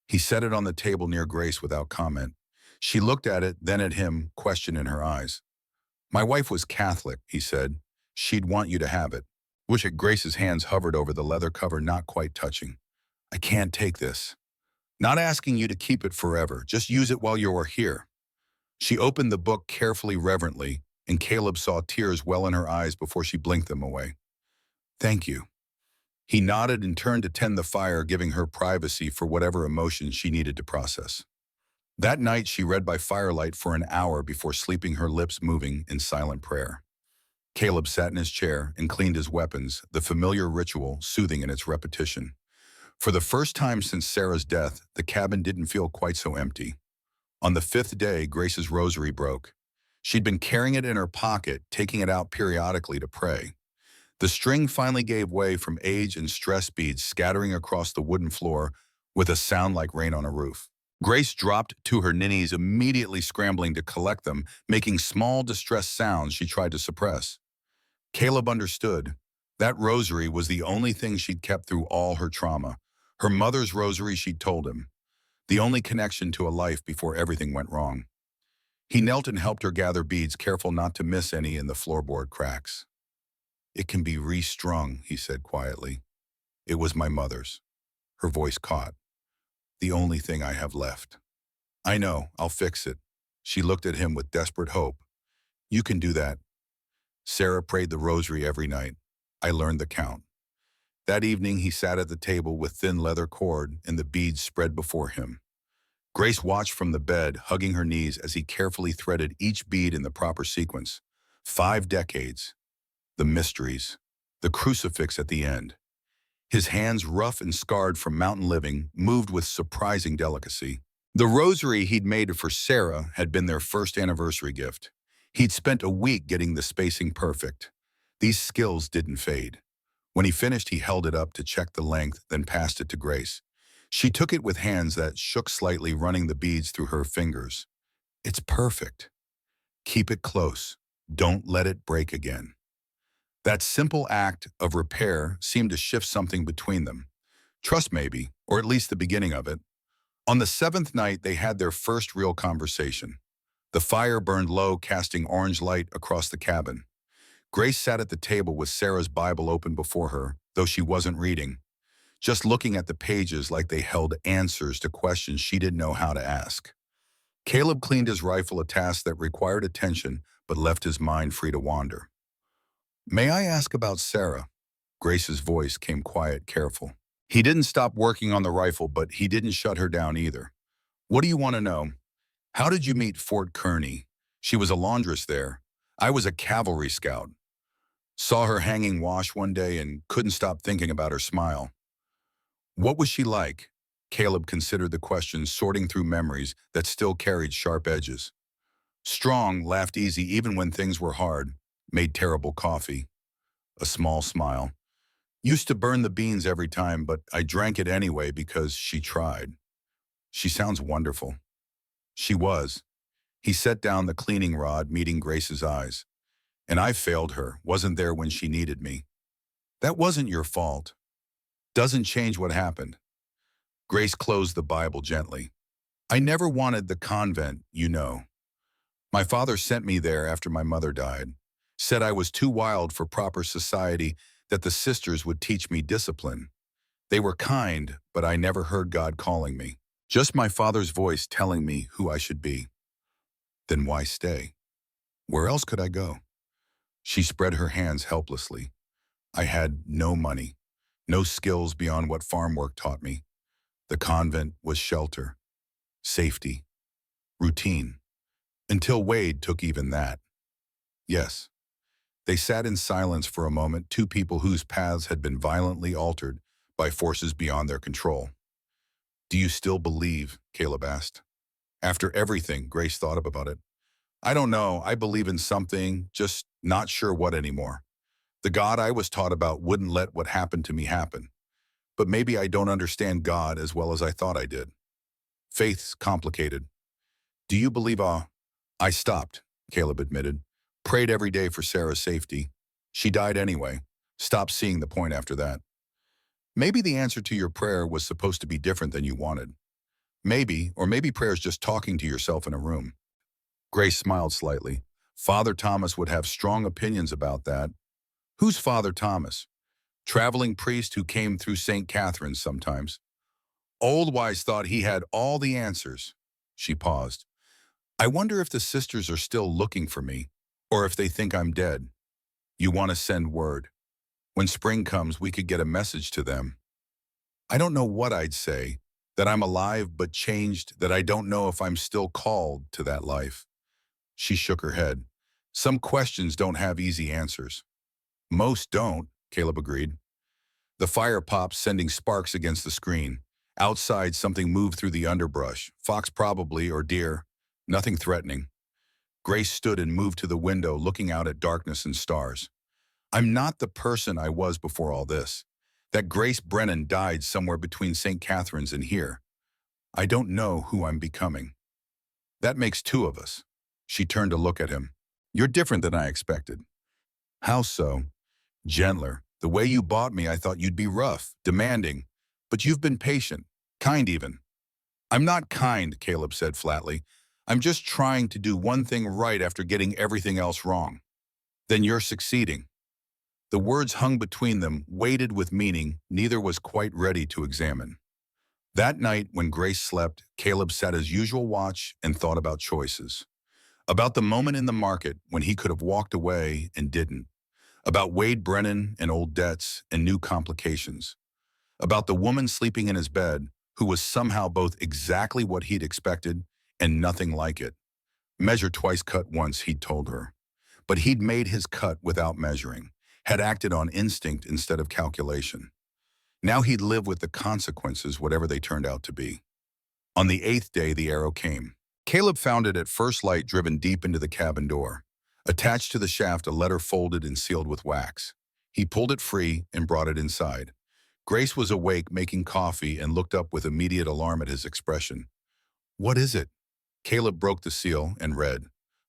Speaker 1: He set it on the table near Grace without comment. She looked at it, then at him, question in her eyes. "My wife was Catholic," he said. "She'd want you to have it." Grace's hands hovered over the leather cover, not quite touching. "I can't take this. Not asking you to keep it forever. Just use it while you are here." She opened the book carefully, reverently, and Caleb saw tears well in her eyes before she blinked them away. "Thank you." He nodded and turned to tend the fire, giving her privacy for whatever emotions she needed to process. That night, she read by firelight for an hour before sleeping, her lips moving in silent prayer. Caleb sat in his chair and cleaned his weapons, the familiar ritual soothing in its repetition. For the first time since Sarah's death, the cabin didn't feel quite so empty. On the 5th day, Grace's rosary broke. She'd been carrying it in her pocket, taking it out periodically to pray. The string finally gave way from age and stress beads scattering across the wooden floor with a sound like rain on a roof. Grace dropped to her knees, immediately scrambling to collect them, making small distressed sounds she tried to suppress. Caleb understood. That rosary was the only thing she'd kept through all her trauma. Her mother's rosary, she'd told him. The only connection to a life before everything went wrong. He knelt and helped her gather beads, careful not to miss any in the floorboard cracks. "It can be restrung," he said quietly. "It was my mother's." Her voice caught. "The only thing I have left." "I know, I'll fix it." She looked at him with desperate hope. "You can do that." Sarah prayed the rosary every night. I learned the count. That evening, he sat at the table with thin leather cord and the beads spread before him. Grace watched from the bed, hugging her knees as he carefully threaded each bead in the proper sequence. 5 decades. The mysteries. The crucifix at the end. His hands, rough and scarred from mountain living, moved with surprising delicacy. The rosary he'd made for Sarah had been their first anniversary gift. He'd spent a week getting the spacing perfect. These skills didn't fade. When he finished, he held it up to check the length, then passed it to Grace. She took it with hands that shook slightly, running the beads through her fingers. "It's perfect. Keep it close. Don't let it break again." That simple act of repair seemed to shift something between them. Trust maybe, or at least the beginning of it. On the seventh night, they had their first real conversation. The fire burned low, casting orange light across the cabin. Grace sat at the table with Sarah's Bible open before her, though she wasn't reading, just looking at the pages like they held answers to questions she didn't know how to ask. Caleb cleaned his rifle, a task that required attention but left his mind free to wander. "May I ask about Sarah?" Grace's voice came quiet, careful. He didn't stop working on the rifle, but he didn't shut her down either. "What do you want to know?" "How did you meet Fort Kearney?" "She was a laundress there. I was a cavalry scout. Saw her hanging wash one day and couldn't stop thinking about her smile." "What was she like?" Caleb considered the question, sorting through memories that still carried sharp edges. "Strong, laughed easy even when things were hard, made terrible coffee." A small smile. "Used to burn the beans every time, but I drank it anyway because she tried." "She sounds wonderful." She was. He set down the cleaning rod, meeting Grace's eyes. "And I failed her, wasn't there when she needed me." "That wasn't your fault. Doesn't change what happened." Grace closed the Bible gently. "I never wanted the convent, you know. My father sent me there after my mother died. Said I was too wild for proper society, that the sisters would teach me discipline. They were kind, but I never heard God calling me. Just my father's voice telling me who I should be." "Then why stay? Where else could I go?" She spread her hands helplessly. "I had no money, no skills beyond what farm work taught me. The convent was shelter, safety, routine, until Wade took even that." "Yes." They sat in silence for a moment, two people whose paths had been violently altered by forces beyond their control. "Do you still believe?" Caleb asked. After everything, Grace thought about it. "I don't know. I believe in something, just not sure what anymore. The God I was taught about wouldn't let what happened to me happen. But maybe I don't understand God as well as I thought I did. Faith's complicated." "Do you believe I stopped," Caleb admitted. "Prayed every day for Sarah's safety. She died anyway. Stopped seeing the point after that." "Maybe the answer to your prayer was supposed to be different than you wanted. Maybe, or maybe prayer's just talking to yourself in a room." Grace smiled slightly. "Father Thomas would have strong opinions about that." "Who's Father Thomas?" "Traveling priest who came through St. Catherine's sometimes. Old Wise thought he had all the answers." She paused. "I wonder if the sisters are still looking for me, or if they think I'm dead. You want to send word. When spring comes, we could get a message to them." "I don't know what I'd say. That I'm alive but changed, that I don't know if I'm still called to that life." She shook her head. "Some questions don't have easy answers." "Most don't," Caleb agreed. The fire popped, sending sparks against the screen. Outside, something moved through the underbrush. Fox probably, or deer. Nothing threatening. Grace stood and moved to the window, looking out at darkness and stars. "I'm not the person I was before all this. That Grace Brennan died somewhere between St. Catherine's and here. I don't know who I'm becoming." "That makes two of us." She turned to look at him. "You're different than I expected." "How so?" "Gentler. The way you bought me, I thought you'd be rough, demanding. But you've been patient, kind even." "I'm not kind," Caleb said flatly. "I'm just trying to do one thing right after getting everything else wrong." "Then you're succeeding." The words hung between them, weighted with meaning neither was quite ready to examine. That night, when Grace slept, Caleb sat his usual watch and thought about choices. About the moment in the market when he could have walked away and didn't. About Wade Brennan and old debts and new complications. About the woman sleeping in his bed who was somehow both exactly what he'd expected and nothing like it. Measure twice, cut once, he'd told her. But he'd made his cut without measuring, had acted on instinct instead of calculation. Now he'd live with the consequences, whatever they turned out to be. On the eighth day, the arrow came. Caleb found it at first light, driven deep into the cabin door. Attached to the shaft, a letter folded and sealed with wax. He pulled it free and brought it inside. Grace was awake, making coffee, and looked up with immediate alarm at his expression. "What is it?" Caleb broke the seal and read.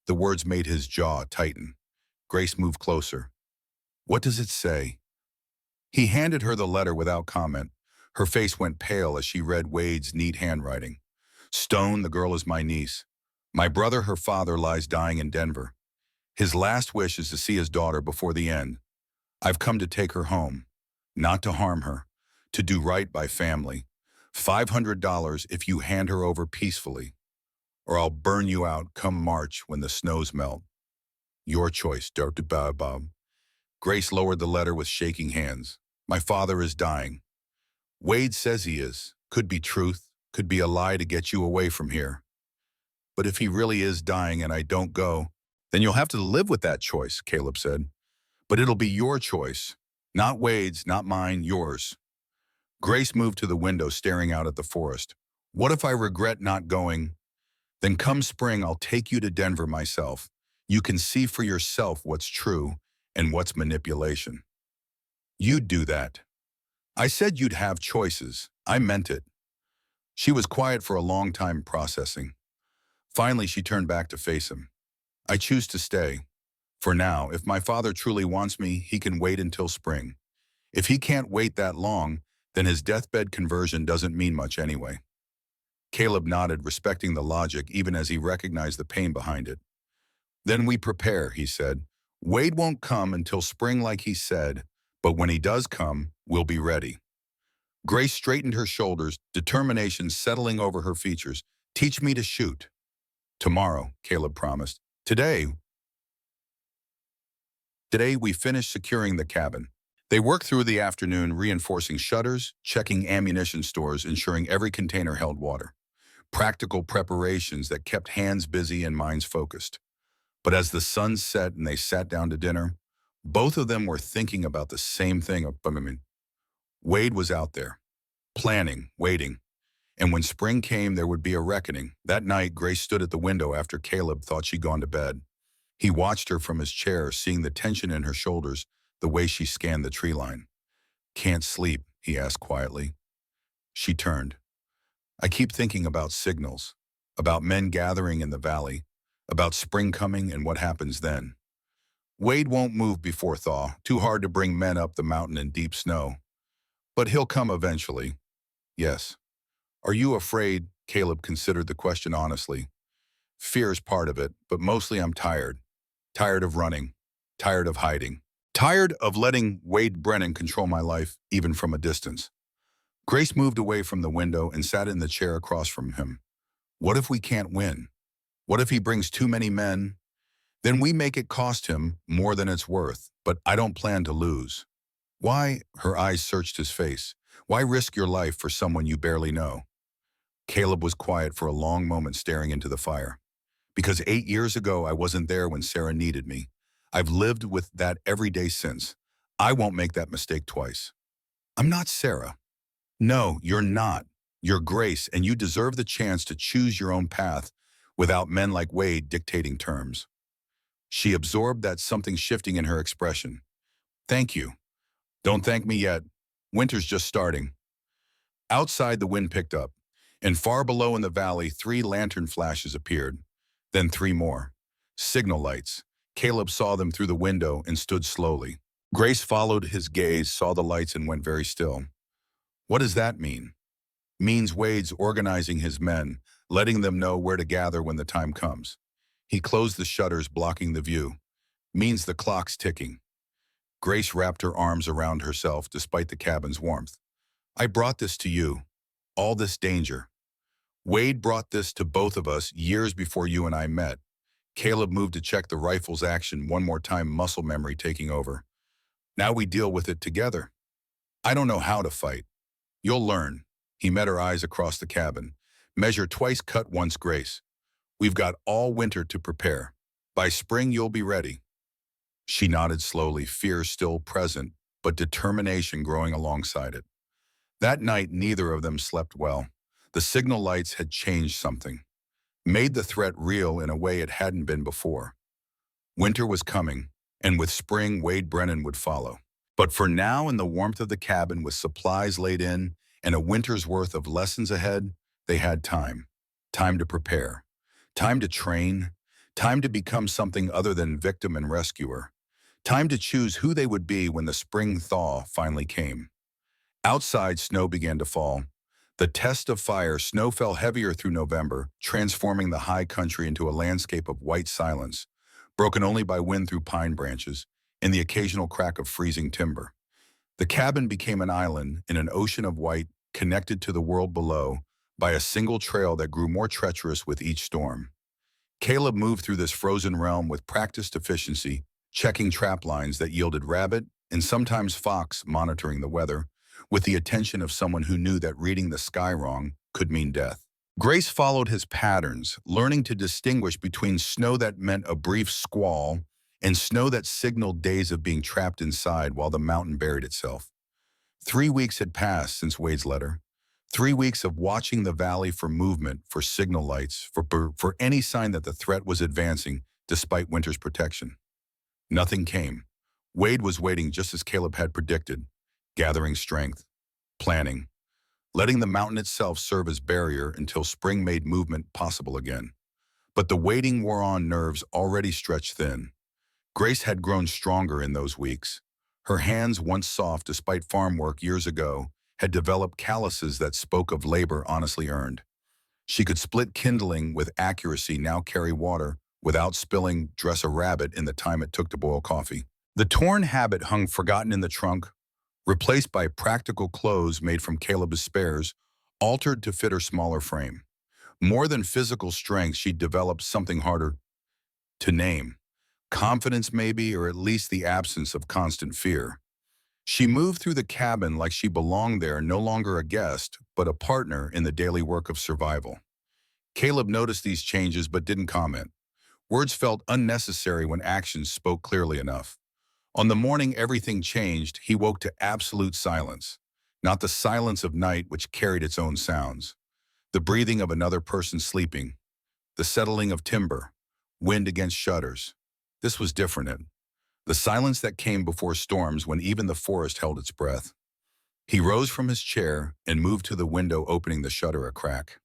Speaker 1: The words made his jaw tighten. Grace moved closer. What does it say? He handed her the letter without comment. Her face went pale as she read Wade's neat handwriting. Stone, the girl is my niece. My brother, her father, lies dying in Denver. His last wish is to see his daughter before the end. I've come to take her home, not to harm her, to do right by family. $500 if you hand her over peacefully, or I'll burn you out come March when the snows melt. Your choice, Dr. Bob. Grace lowered the letter with shaking hands. My father is dying. Wade says he is. Could be truth, could be a lie to get you away from here. But if he really is dying and I don't go, then you'll have to live with that choice, Caleb said. But it'll be your choice. Not Wade's, not mine, yours. Grace moved to the window, staring out at the forest. What if I regret not going? Then come spring, I'll take you to Denver myself. You can see for yourself what's true and what's manipulation. You'd do that. I said you'd have choices. I meant it. She was quiet for a long time, processing. Finally, she turned back to face him. I choose to stay. For now, if my father truly wants me, he can wait until spring. If he can't wait that long, then his deathbed conversion doesn't mean much anyway. Caleb nodded, respecting the logic even as he recognized the pain behind it. Then we prepare, he said. Wade won't come until spring like he said, but when he does come, we'll be ready. Grace straightened her shoulders, determination settling over her features. Teach me to shoot. Tomorrow, Caleb promised. Today we finish securing the cabin. They worked through the afternoon reinforcing shutters, checking ammunition stores, ensuring every container held water. Practical preparations that kept hands busy and minds focused. But as the sun set and they sat down to dinner, both of them were thinking about the same thing. Wade was out there, planning, waiting. And when spring came, there would be a reckoning. That night, Grace stood at the window after Caleb thought she'd gone to bed. He watched her from his chair, seeing the tension in her shoulders, the way she scanned the tree line. Can't sleep, he asked quietly. She turned. I keep thinking about signals, about men gathering in the valley, about spring coming and what happens then. Wade won't move before thaw, too hard to bring men up the mountain in deep snow. But he'll come eventually. Yes. Are you afraid? Caleb considered the question honestly. Fear's part of it, but mostly I'm tired. Tired of running. Tired of hiding. Tired of letting Wade Brennan control my life, even from a distance. Grace moved away from the window and sat in the chair across from him. What if we can't win? What if he brings too many men? Then we make it cost him more than it's worth, but I don't plan to lose. Why? Her eyes searched his face. Why risk your life for someone you barely know? Caleb was quiet for a long moment, staring into the fire. Because 8 years ago, I wasn't there when Sarah needed me. I've lived with that every day since. I won't make that mistake twice. I'm not Sarah. No, you're not. You're Grace, and you deserve the chance to choose your own path without men like Wade dictating terms. She absorbed that, something shifting in her expression. Thank you. Don't thank me yet. Winter's just starting. Outside, the wind picked up, and far below in the valley, 3 lantern flashes appeared. Then 3 more. Signal lights. Caleb saw them through the window and stood slowly. Grace followed his gaze, saw the lights, and went very still. What does that mean? Means Wade's organizing his men, letting them know where to gather when the time comes. He closed the shutters, blocking the view. Means the clock's ticking. Grace wrapped her arms around herself despite the cabin's warmth. I brought this to you. All this danger. Wade brought this to both of us years before you and I met. Caleb moved to check the rifle's action one more time, muscle memory taking over. Now we deal with it together. I don't know how to fight. You'll learn. He met her eyes across the cabin. Measure twice, cut once, Grace. We've got all winter to prepare. By spring, you'll be ready. She nodded slowly, fear still present, but determination growing alongside it. That night, neither of them slept well. The signal lights had changed something, made the threat real in a way it hadn't been before. Winter was coming, and with spring, Wade Brennan would follow. But for now, in the warmth of the cabin, with supplies laid in and a winter's worth of lessons ahead, they had time. Time to prepare. Time to train. Time to become something other than victim and rescuer. Time to choose who they would be when the spring thaw finally came. Outside, snow began to fall. The test of fire, snow fell heavier through November, transforming the high country into a landscape of white silence, broken only by wind through pine branches and the occasional crack of freezing timber. The cabin became an island in an ocean of white, connected to the world below by a single trail that grew more treacherous with each storm. Caleb moved through this frozen realm with practiced efficiency, checking trap lines that yielded rabbit and sometimes fox, monitoring the weather, with the attention of someone who knew that reading the sky wrong could mean death. Grace followed his patterns, learning to distinguish between snow that meant a brief squall and snow that signaled days of being trapped inside while the mountain buried itself. 3 weeks had passed since Wade's letter. 3 weeks of watching the valley for movement, for signal lights, for any sign that the threat was advancing despite winter's protection. Nothing came. Wade was waiting just as Caleb had predicted, gathering strength, planning, letting the mountain itself serve as barrier until spring made movement possible again. But the waiting wore on nerves already stretched thin. Grace had grown stronger in those weeks. Her hands, once soft despite farm work years ago, had developed calluses that spoke of labor honestly earned. She could split kindling with accuracy, now carry water without spilling, dress a rabbit in the time it took to boil coffee. The torn habit hung forgotten in the trunk, replaced by practical clothes made from Caleb's spares, altered to fit her smaller frame. More than physical strength, she'd developed something harder to name. Confidence maybe, or at least the absence of constant fear. She moved through the cabin like she belonged there, no longer a guest, but a partner in the daily work of survival. Caleb noticed these changes but didn't comment. Words felt unnecessary when actions spoke clearly enough. On the morning everything changed, he woke to absolute silence. Not the silence of night which carried its own sounds. The breathing of another person sleeping. The settling of timber. Wind against shutters. This was different. The silence that came before storms when even the forest held its breath. He rose from his chair and moved to the window, opening the shutter a crack.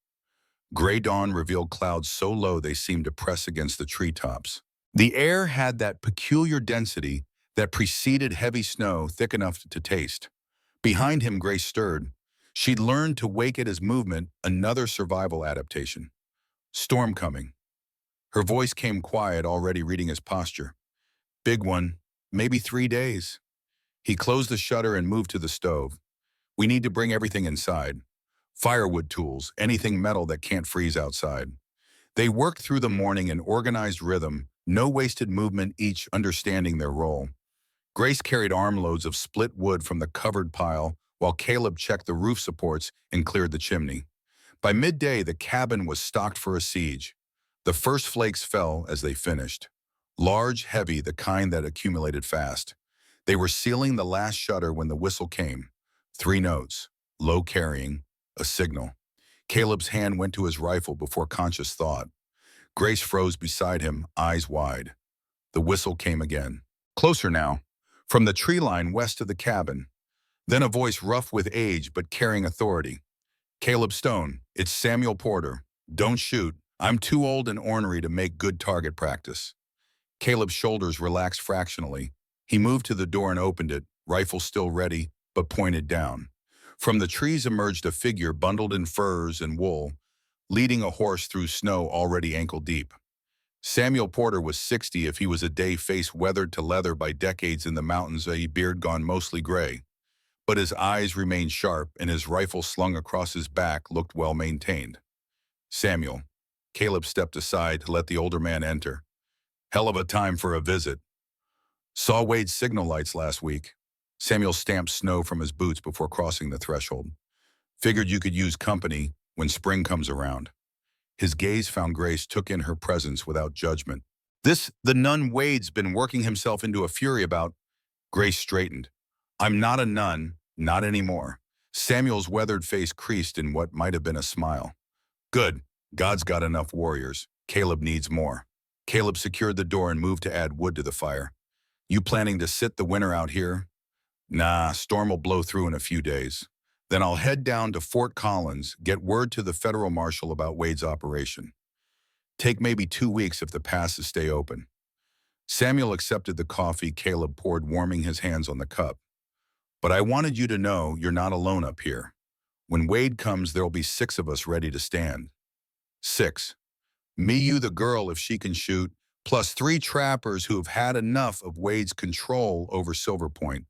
Speaker 1: Gray dawn revealed clouds so low they seemed to press against the treetops. The air had that peculiar density that preceded heavy snow, thick enough to taste. Behind him, Grace stirred. She'd learned to wake at his movement, another survival adaptation. Storm coming. Her voice came quiet, already reading his posture. Big one, maybe 3 days. He closed the shutter and moved to the stove. We need to bring everything inside. Firewood tools, anything metal that can't freeze outside. They worked through the morning in organized rhythm, no wasted movement, each understanding their role. Grace carried armloads of split wood from the covered pile, while Caleb checked the roof supports and cleared the chimney. By midday, the cabin was stocked for a siege. The first flakes fell as they finished. Large, heavy, the kind that accumulated fast. They were sealing the last shutter when the whistle came. 3 notes, low carrying, a signal. Caleb's hand went to his rifle before conscious thought. Grace froze beside him, eyes wide. The whistle came again. Closer now, from the tree line west of the cabin. Then a voice rough with age but carrying authority. Caleb Stone, it's Samuel Porter. Don't shoot. I'm too old and ornery to make good target practice. Caleb's shoulders relaxed fractionally. He moved to the door and opened it, rifle still ready, but pointed down. From the trees emerged a figure bundled in furs and wool, leading a horse through snow already ankle-deep. Samuel Porter was 60 if he was a day, face weathered to leather by decades in the mountains, a beard gone mostly gray. But his eyes remained sharp and his rifle slung across his back looked well-maintained. Samuel. Caleb stepped aside to let the older man enter. Hell of a time for a visit. Saw Wade's signal lights last week. Samuel stamped snow from his boots before crossing the threshold. Figured you could use company when spring comes around. His gaze found Grace, took in her presence without judgment. This, the nun Wade's been working himself into a fury about. Grace straightened. I'm not a nun, not anymore. Samuel's weathered face creased in what might have been a smile. Good, God's got enough warriors. Caleb needs more. Caleb secured the door and moved to add wood to the fire. You planning to sit the winter out here? Nah, storm will blow through in a few days. Then I'll head down to Fort Collins, get word to the federal marshal about Wade's operation. Take maybe 2 weeks if the passes stay open. Samuel accepted the coffee Caleb poured, warming his hands on the cup. But I wanted you to know you're not alone up here. When Wade comes, there'll be 6 of us ready to stand. 6. Me, you, the girl, if she can shoot, plus 3 trappers who have had enough of Wade's control over Silver Point.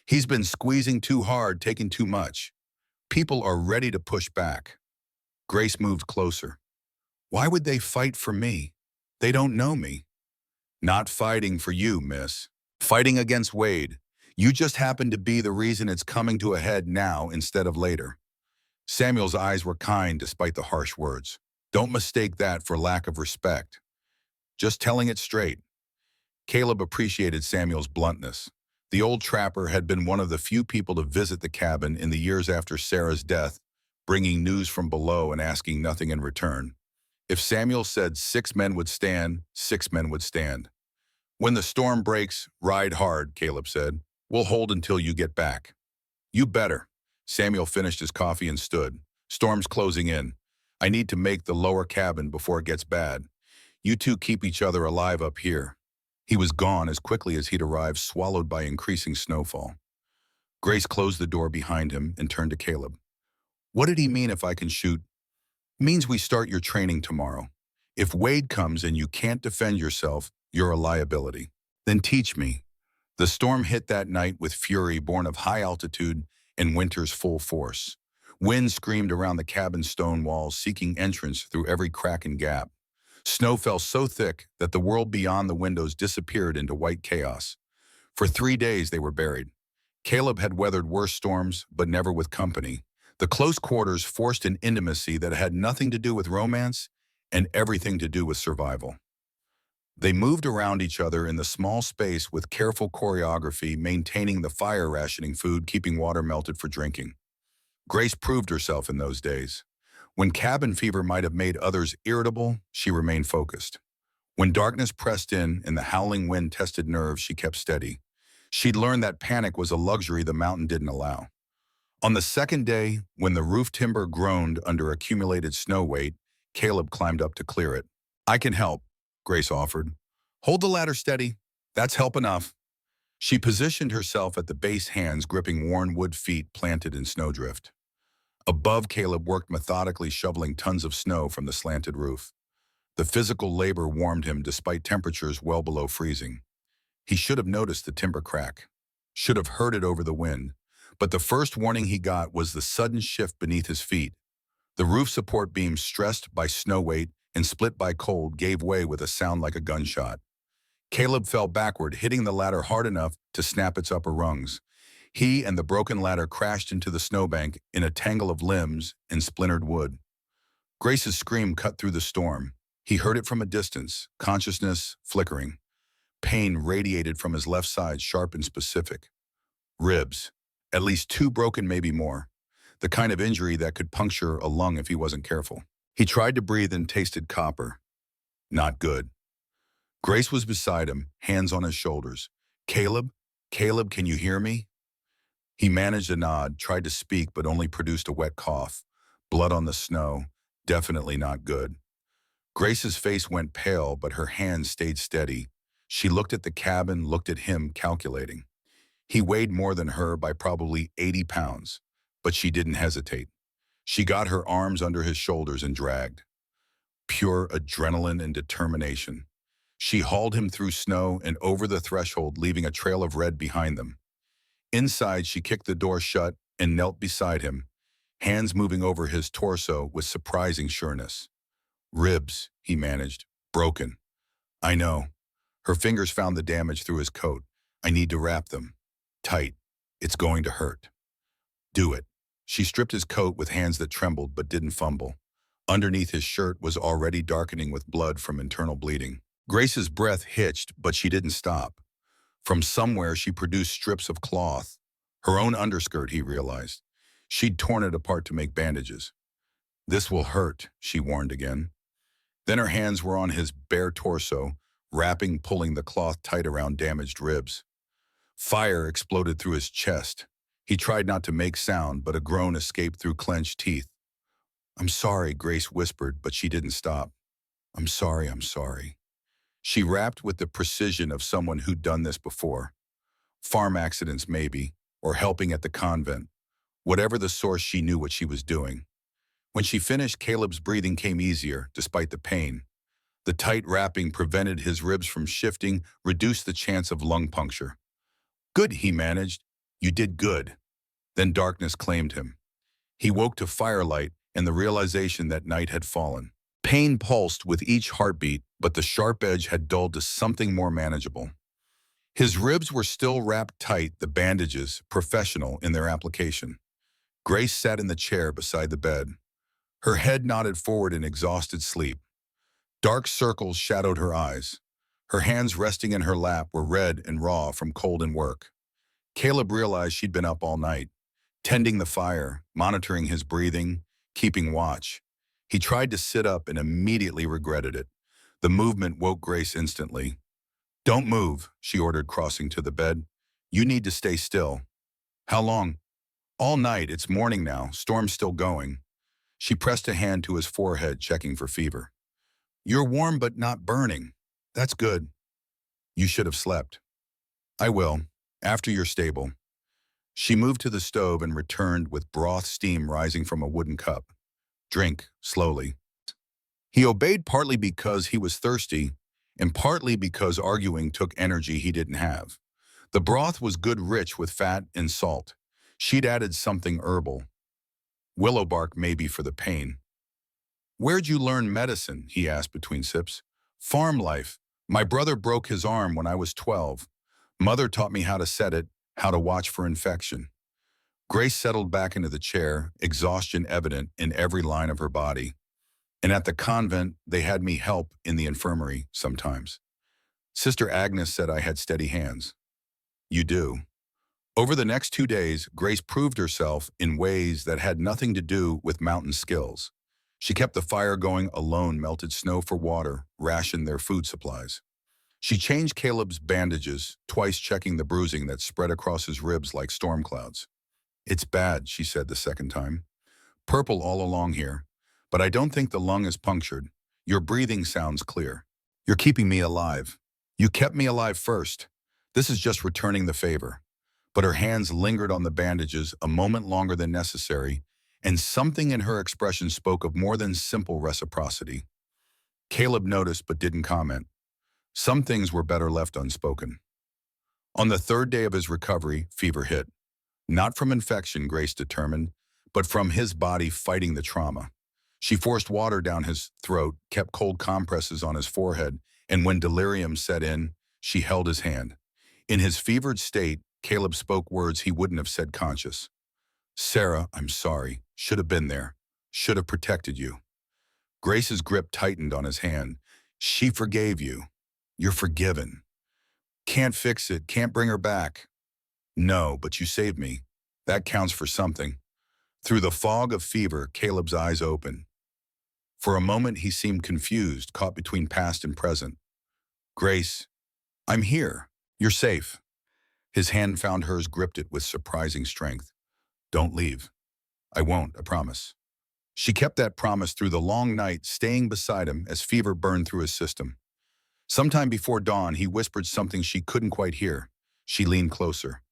Speaker 1: He's been squeezing too hard, taking too much. People are ready to push back. Grace moved closer. Why would they fight for me? They don't know me. Not fighting for you, miss. Fighting against Wade. You just happen to be the reason it's coming to a head now instead of later. Samuel's eyes were kind despite the harsh words. Don't mistake that for lack of respect. Just telling it straight. Caleb appreciated Samuel's bluntness. The old trapper had been one of the few people to visit the cabin in the years after Sarah's death, bringing news from below and asking nothing in return. If Samuel said 6 men would stand, 6 men would stand. When the storm breaks, ride hard, Caleb said. We'll hold until you get back. You better. Samuel finished his coffee and stood. Storm's closing in. I need to make the lower cabin before it gets bad. You two keep each other alive up here. He was gone as quickly as he'd arrived, swallowed by increasing snowfall. Grace closed the door behind him and turned to Caleb. What did he mean if I can shoot? Means we start your training tomorrow. If Wade comes and you can't defend yourself, you're a liability. Then teach me. The storm hit that night with fury born of high altitude and winter's full force. Wind screamed around the cabin's stone walls, seeking entrance through every crack and gap. Snow fell so thick that the world beyond the windows disappeared into white chaos. For 3 days they were buried. Caleb had weathered worse storms, but never with company. The close quarters forced an intimacy that had nothing to do with romance and everything to do with survival. They moved around each other in the small space with careful choreography, maintaining the fire, rationing food, keeping water melted for drinking. Grace proved herself in those days. When cabin fever might have made others irritable, she remained focused. When darkness pressed in and the howling wind tested nerves, she kept steady. She'd learned that panic was a luxury the mountain didn't allow. On the second day, when the roof timber groaned under accumulated snow weight, Caleb climbed up to clear it. I can help, Grace offered. Hold the ladder steady. That's help enough. She positioned herself at the base, hands gripping worn wood feet planted in snowdrift. Above, Caleb worked methodically, shoveling tons of snow from the slanted roof. The physical labor warmed him despite temperatures well below freezing. He should have noticed the timber crack, should have heard it over the wind, but the first warning he got was the sudden shift beneath his feet. The roof support beam, stressed by snow weight and split by cold, gave way with a sound like a gunshot. Caleb fell backward, hitting the ladder hard enough to snap its upper rungs. He and the broken ladder crashed into the snowbank in a tangle of limbs and splintered wood. Grace's scream cut through the storm. He heard it from a distance, consciousness flickering. Pain radiated from his left side, sharp and specific. Ribs. At least 2 broken, maybe more. The kind of injury that could puncture a lung if he wasn't careful. He tried to breathe and tasted copper. Not good. Grace was beside him, hands on his shoulders. Caleb? Caleb, can you hear me? He managed a nod, tried to speak, but only produced a wet cough. Blood on the snow. Definitely not good. Grace's face went pale, but her hands stayed steady. She looked at the cabin, looked at him, calculating. He weighed more than her by probably 80 pounds, but she didn't hesitate. She got her arms under his shoulders and dragged. Pure adrenaline and determination. She hauled him through snow and over the threshold, leaving a trail of red behind them. Inside, she kicked the door shut and knelt beside him, hands moving over his torso with surprising sureness. Ribs, he managed. Broken. I know. Her fingers found the damage through his coat. I need to wrap them. Tight. It's going to hurt. Do it. She stripped his coat with hands that trembled but didn't fumble. Underneath, his shirt was already darkening with blood from internal bleeding. Grace's breath hitched, but she didn't stop. From somewhere, she produced strips of cloth. Her own underskirt, he realized. She'd torn it apart to make bandages. This will hurt, she warned again. Then her hands were on his bare torso, wrapping, pulling the cloth tight around damaged ribs. Fire exploded through his chest. He tried not to make sound, but a groan escaped through clenched teeth. I'm sorry, Grace whispered, but she didn't stop. I'm sorry, I'm sorry. She rapped with the precision of someone who'd done this before. Farm accidents, maybe, or helping at the convent. Whatever the source, she knew what she was doing. When she finished, Caleb's breathing came easier, despite the pain. The tight wrapping prevented his ribs from shifting, reduced the chance of lung puncture. Good, he managed. You did good. Then darkness claimed him. He woke to firelight and the realization that night had fallen. Pain pulsed with each heartbeat, but the sharp edge had dulled to something more manageable. His ribs were still wrapped tight, the bandages professional in their application. Grace sat in the chair beside the bed. Her head nodded forward in exhausted sleep. Dark circles shadowed her eyes. Her hands resting in her lap were red and raw from cold and work. Caleb realized she'd been up all night, tending the fire, monitoring his breathing, keeping watch. He tried to sit up and immediately regretted it. The movement woke Grace instantly. Don't move, she ordered, crossing to the bed. You need to stay still. How long? All night. It's morning now. Storm's still going. She pressed a hand to his forehead, checking for fever. You're warm but not burning. That's good. You should have slept. I will, after you're stable. She moved to the stove and returned with broth steam rising from a wooden cup. Drink, slowly. He obeyed, partly because he was thirsty and partly because arguing took energy he didn't have. The broth was good, rich with fat and salt. She'd added something herbal. Willow bark, maybe, for the pain. Where'd you learn medicine? He asked between sips. Farm life. My brother broke his arm when I was 12. Mother taught me how to set it, how to watch for infection. Grace settled back into the chair, exhaustion evident in every line of her body. And at the convent, they had me help in the infirmary sometimes. Sister Agnes said I had steady hands. You do. Over the next 2 days, Grace proved herself in ways that had nothing to do with mountain skills. She kept the fire going alone, melted snow for water, rationed their food supplies. She changed Caleb's bandages, twice checking the bruising that spread across his ribs like storm clouds. It's bad, she said the second time. Purple all along here, but I don't think the lung is punctured. Your breathing sounds clear. You're keeping me alive. You kept me alive first. This is just returning the favor. But her hands lingered on the bandages a moment longer than necessary, and something in her expression spoke of more than simple reciprocity. Caleb noticed but didn't comment. Some things were better left unspoken. On the third day of his recovery, fever hit. Not from infection, Grace determined, but from his body fighting the trauma. She forced water down his throat, kept cold compresses on his forehead, and when delirium set in, she held his hand. In his fevered state, Caleb spoke words he wouldn't have said conscious. Sarah, I'm sorry. Should have been there. Should have protected you. Grace's grip tightened on his hand. She forgave you. You're forgiven. Can't fix it, can't bring her back. No, but you saved me. That counts for something. Through the fog of fever, Caleb's eyes opened. For a moment, he seemed confused, caught between past and present. Grace, I'm here. You're safe. His hand found hers, gripped it with surprising strength. Don't leave. I won't, I promise. She kept that promise through the long night, staying beside him as fever burned through his system. Sometime before dawn, he whispered something she couldn't quite hear. She leaned closer.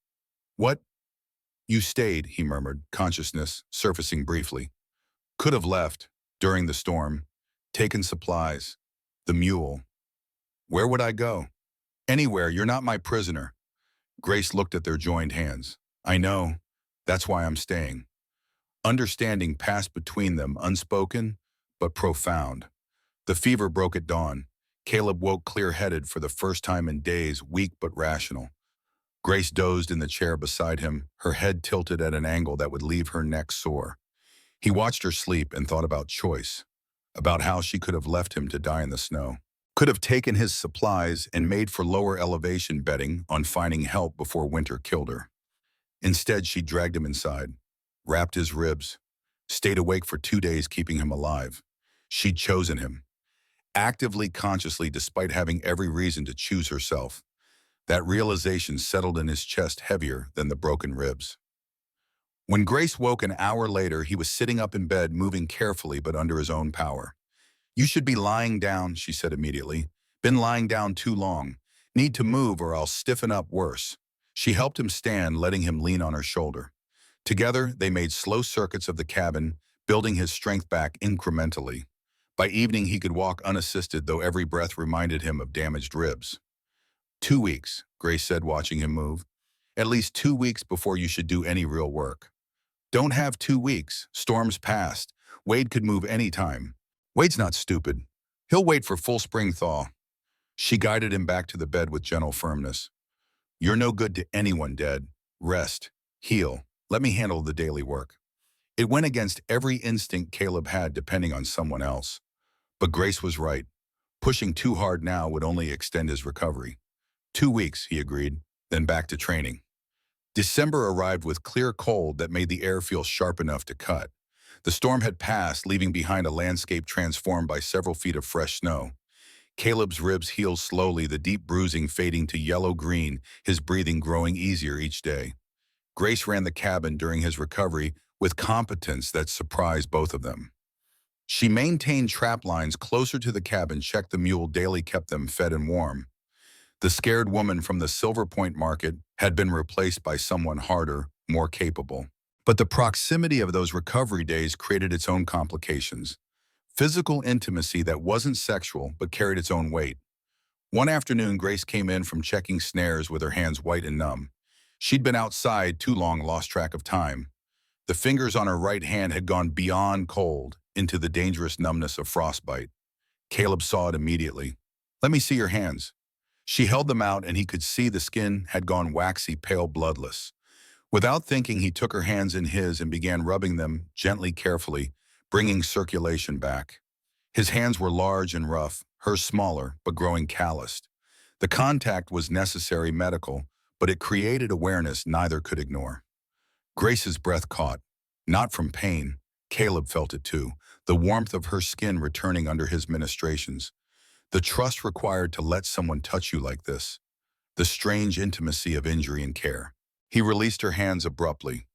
Speaker 1: What? You stayed, he murmured, consciousness surfacing briefly. Could have left, during the storm, taken supplies, the mule. Where would I go? Anywhere, you're not my prisoner. Grace looked at their joined hands. I know, that's why I'm staying. Understanding passed between them, unspoken, but profound. The fever broke at dawn. Caleb woke clear-headed for the first time in days, weak but rational. Grace dozed in the chair beside him, her head tilted at an angle that would leave her neck sore. He watched her sleep and thought about choice, about how she could have left him to die in the snow, could have taken his supplies and made for lower elevation, betting on finding help before winter killed her. Instead, she dragged him inside, wrapped his ribs, stayed awake for 2 days, keeping him alive. She'd chosen him, actively, consciously, despite having every reason to choose herself. That realization settled in his chest heavier than the broken ribs. When Grace woke an hour later, he was sitting up in bed, moving carefully but under his own power. You should be lying down, she said immediately. Been lying down too long. Need to move or I'll stiffen up worse. She helped him stand, letting him lean on her shoulder. Together, they made slow circuits of the cabin, building his strength back incrementally. By evening, he could walk unassisted, though every breath reminded him of damaged ribs. 2 weeks, Grace said, watching him move. At least 2 weeks before you should do any real work. Don't have 2 weeks. Storms passed. Wade could move any time. Wade's not stupid. He'll wait for full spring thaw. She guided him back to the bed with gentle firmness. You're no good to anyone dead. Rest. Heal. Let me handle the daily work. It went against every instinct Caleb had, depending on someone else. But Grace was right. Pushing too hard now would only extend his recovery. 2 weeks, he agreed, then back to training. December arrived with clear cold that made the air feel sharp enough to cut. The storm had passed, leaving behind a landscape transformed by several feet of fresh snow. Caleb's ribs healed slowly, the deep bruising fading to yellow-green, his breathing growing easier each day. Grace ran the cabin during his recovery with competence that surprised both of them. She maintained trap lines closer to the cabin, checked the mule daily, kept them fed and warm. The scared woman from the Silver Point market had been replaced by someone harder, more capable. But the proximity of those recovery days created its own complications. Physical intimacy that wasn't sexual but carried its own weight. One afternoon, Grace came in from checking snares with her hands white and numb. She'd been outside too long, lost track of time. The fingers on her right hand had gone beyond cold, into the dangerous numbness of frostbite. Caleb saw it immediately. Let me see your hands. She held them out, and he could see the skin had gone waxy, pale, bloodless. Without thinking, he took her hands in his and began rubbing them gently, carefully, bringing circulation back. His hands were large and rough, hers smaller, but growing calloused. The contact was necessary medical, but it created awareness neither could ignore. Grace's breath caught, not from pain. Caleb felt it too, the warmth of her skin returning under his ministrations. The trust required to let someone touch you like this. The strange intimacy of injury and care. He released her hands abruptly.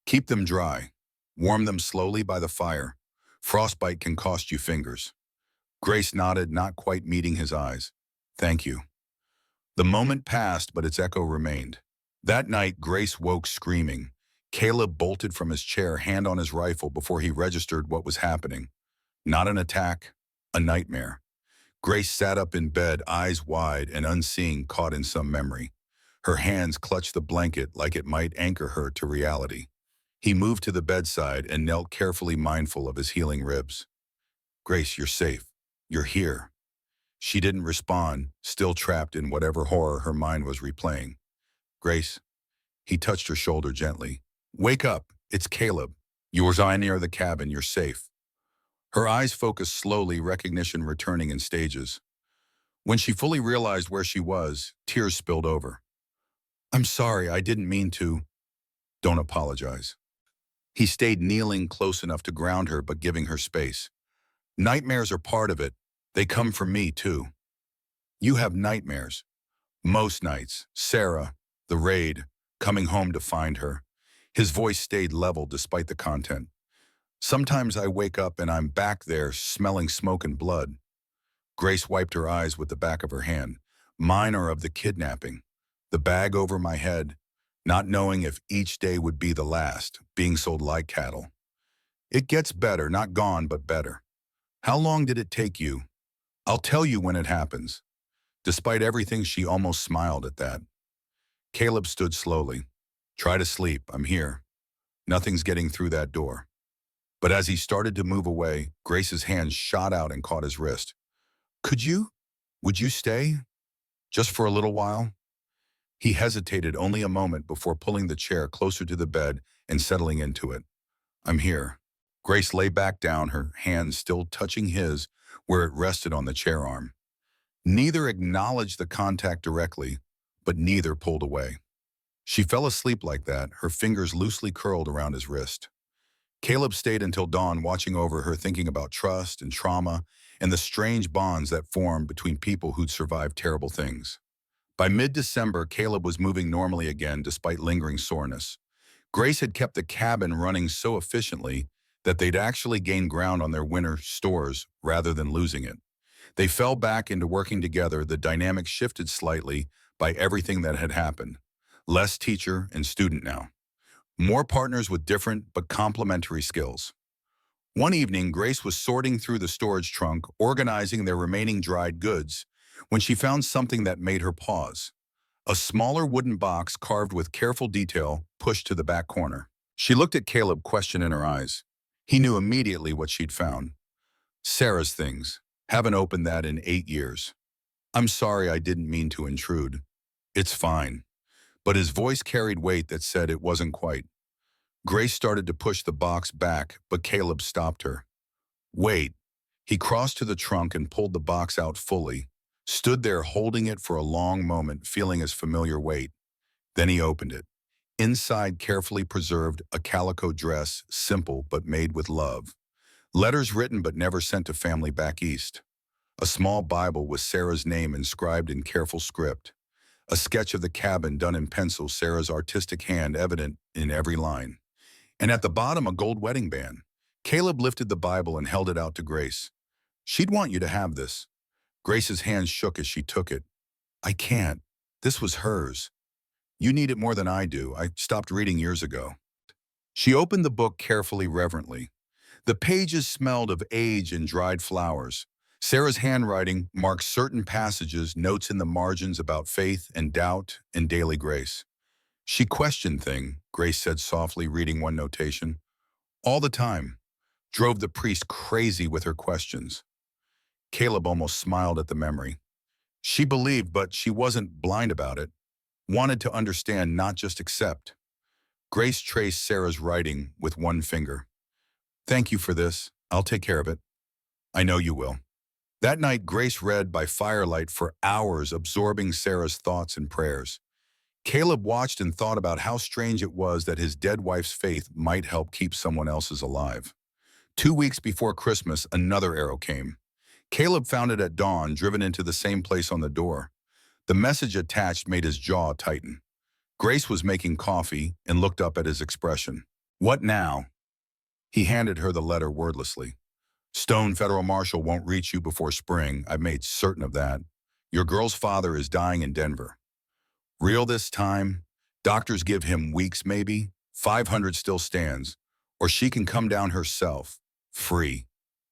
Speaker 1: Keep them dry. Warm them slowly by the fire. Frostbite can cost you fingers. Grace nodded, not quite meeting his eyes. Thank you. The moment passed, but its echo remained. That night, Grace woke screaming. Caleb bolted from his chair, hand on his rifle, before he registered what was happening. Not an attack, a nightmare. Grace sat up in bed, eyes wide and unseeing, caught in some memory. Her hands clutched the blanket like it might anchor her to reality. He moved to the bedside and knelt carefully, mindful of his healing ribs. Grace, you're safe. You're here. She didn't respond, still trapped in whatever horror her mind was replaying. Grace, he touched her shoulder gently. Wake up, it's Caleb. Yours eye near the cabin, you're safe. Her eyes focused slowly, recognition returning in stages. When she fully realized where she was, tears spilled over. I'm sorry, I didn't mean to. Don't apologize. He stayed kneeling close enough to ground her, but giving her space. Nightmares are part of it. They come from me, too. You have nightmares. Most nights. Sarah, the raid, coming home to find her. His voice stayed level despite the content. Sometimes I wake up and I'm back there smelling smoke and blood. Grace wiped her eyes with the back of her hand. Mine are of the kidnapping. The bag over my head, not knowing if each day would be the last, being sold like cattle. It gets better, not gone, but better. How long did it take you? I'll tell you when it happens. Despite everything, she almost smiled at that. Caleb stood slowly. Try to sleep, I'm here. Nothing's getting through that door. But as he started to move away, Grace's hand shot out and caught his wrist. Could you? Would you stay? Just for a little while? He hesitated only a moment before pulling the chair closer to the bed and settling into it. I'm here. Grace lay back down, her hands still touching his where it rested on the chair arm. Neither acknowledged the contact directly, but neither pulled away. She fell asleep like that, her fingers loosely curled around his wrist. Caleb stayed until dawn, watching over her, thinking about trust and trauma and the strange bonds that formed between people who'd survived terrible things. By mid-December, Caleb was moving normally again despite lingering soreness. Grace had kept the cabin running so efficiently that they'd actually gained ground on their winter stores rather than losing it. They fell back into working together. The dynamic shifted slightly by everything that had happened. Less teacher and student now. More partners with different but complementary skills. One evening, Grace was sorting through the storage trunk, organizing their remaining dried goods, when she found something that made her pause. A smaller wooden box carved with careful detail pushed to the back corner. She looked at Caleb, question in her eyes. He knew immediately what she'd found. Sarah's things. Haven't opened that in 8 years. I'm sorry, I didn't mean to intrude. It's fine. But his voice carried weight that said it wasn't quite. Grace started to push the box back, but Caleb stopped her. Wait. He crossed to the trunk and pulled the box out fully, stood there holding it for a long moment, feeling his familiar weight. Then he opened it. Inside, carefully preserved, a calico dress, simple but made with love. Letters written but never sent to family back east. A small Bible with Sarah's name inscribed in careful script. A sketch of the cabin done in pencil, Sarah's artistic hand evident in every line. And at the bottom, a gold wedding band. Caleb lifted the Bible and held it out to Grace. She'd want you to have this. Grace's hands shook as she took it. I can't. This was hers. You need it more than I do. I stopped reading years ago. She opened the book carefully, reverently. The pages smelled of age and dried flowers. Sarah's handwriting marked certain passages, notes in the margins about faith and doubt and daily grace. She questioned things, Grace said softly, reading one notation. All the time. Drove the priest crazy with her questions. Caleb almost smiled at the memory. She believed, but she wasn't blind about it. Wanted to understand, not just accept. Grace traced Sarah's writing with one finger. Thank you for this. I'll take care of it. I know you will. That night, Grace read by firelight for hours, absorbing Sarah's thoughts and prayers. Caleb watched and thought about how strange it was that his dead wife's faith might help keep someone else's alive. 2 weeks before Christmas, another arrow came. Caleb found it at dawn, driven into the same place on the door. The message attached made his jaw tighten. Grace was making coffee and looked up at his expression. What now? He handed her the letter wordlessly. Stone Federal Marshal won't reach you before spring. I've made certain of that. Your girl's father is dying in Denver. Real this time? Doctors give him weeks maybe. 500 still stands. Or she can come down herself. Free.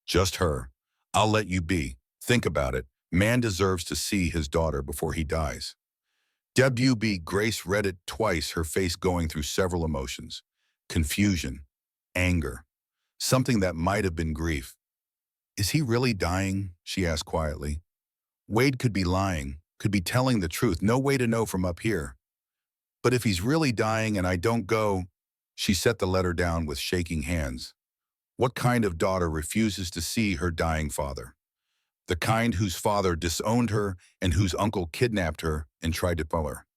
Speaker 1: Just her. I'll let you be. Think about it. Man deserves to see his daughter before he dies. W.B. Grace read it twice, her face going through several emotions. Confusion. Anger. Something that might have been grief. Is he really dying? She asked quietly. Wade could be lying, could be telling the truth. No way to know from up here. But if he's really dying and I don't go, she set the letter down with shaking hands. What kind of daughter refuses to see her dying father? The kind whose father disowned her and whose uncle kidnapped her and tried to kill her.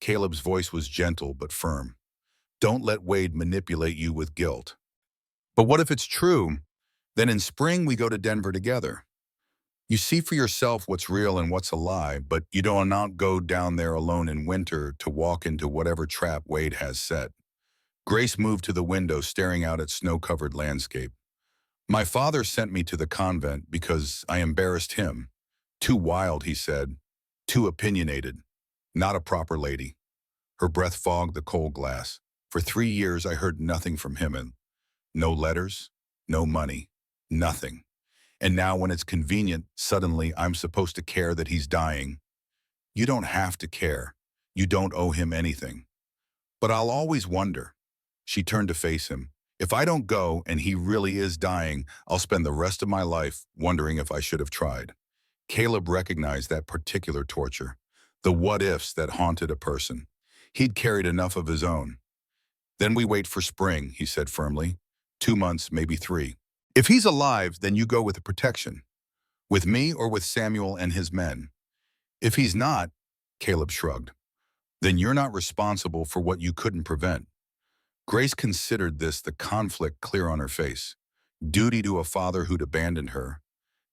Speaker 1: Caleb's voice was gentle but firm. Don't let Wade manipulate you with guilt. But what if it's true? Then in spring we go to Denver together. You see for yourself what's real and what's a lie, but you do not go down there alone in winter to walk into whatever trap Wade has set. Grace moved to the window, staring out at snow-covered landscape. My father sent me to the convent because I embarrassed him. Too wild, he said. Too opinionated. Not a proper lady. Her breath fogged the cold glass. For 3 years I heard nothing from him, and no letters, no money, nothing. And now when it's convenient, suddenly I'm supposed to care that he's dying. You don't have to care. You don't owe him anything. But I'll always wonder. She turned to face him. If I don't go and he really is dying, I'll spend the rest of my life wondering if I should have tried. Caleb recognized that particular torture, the what-ifs that haunted a person. He'd carried enough of his own. Then we wait for spring, he said firmly. 2 months, maybe 3. If he's alive, then you go with the protection. With me or with Samuel and his men. If he's not, Caleb shrugged, then you're not responsible for what you couldn't prevent. Grace considered this, the conflict clear on her face. Duty to a father who'd abandoned her.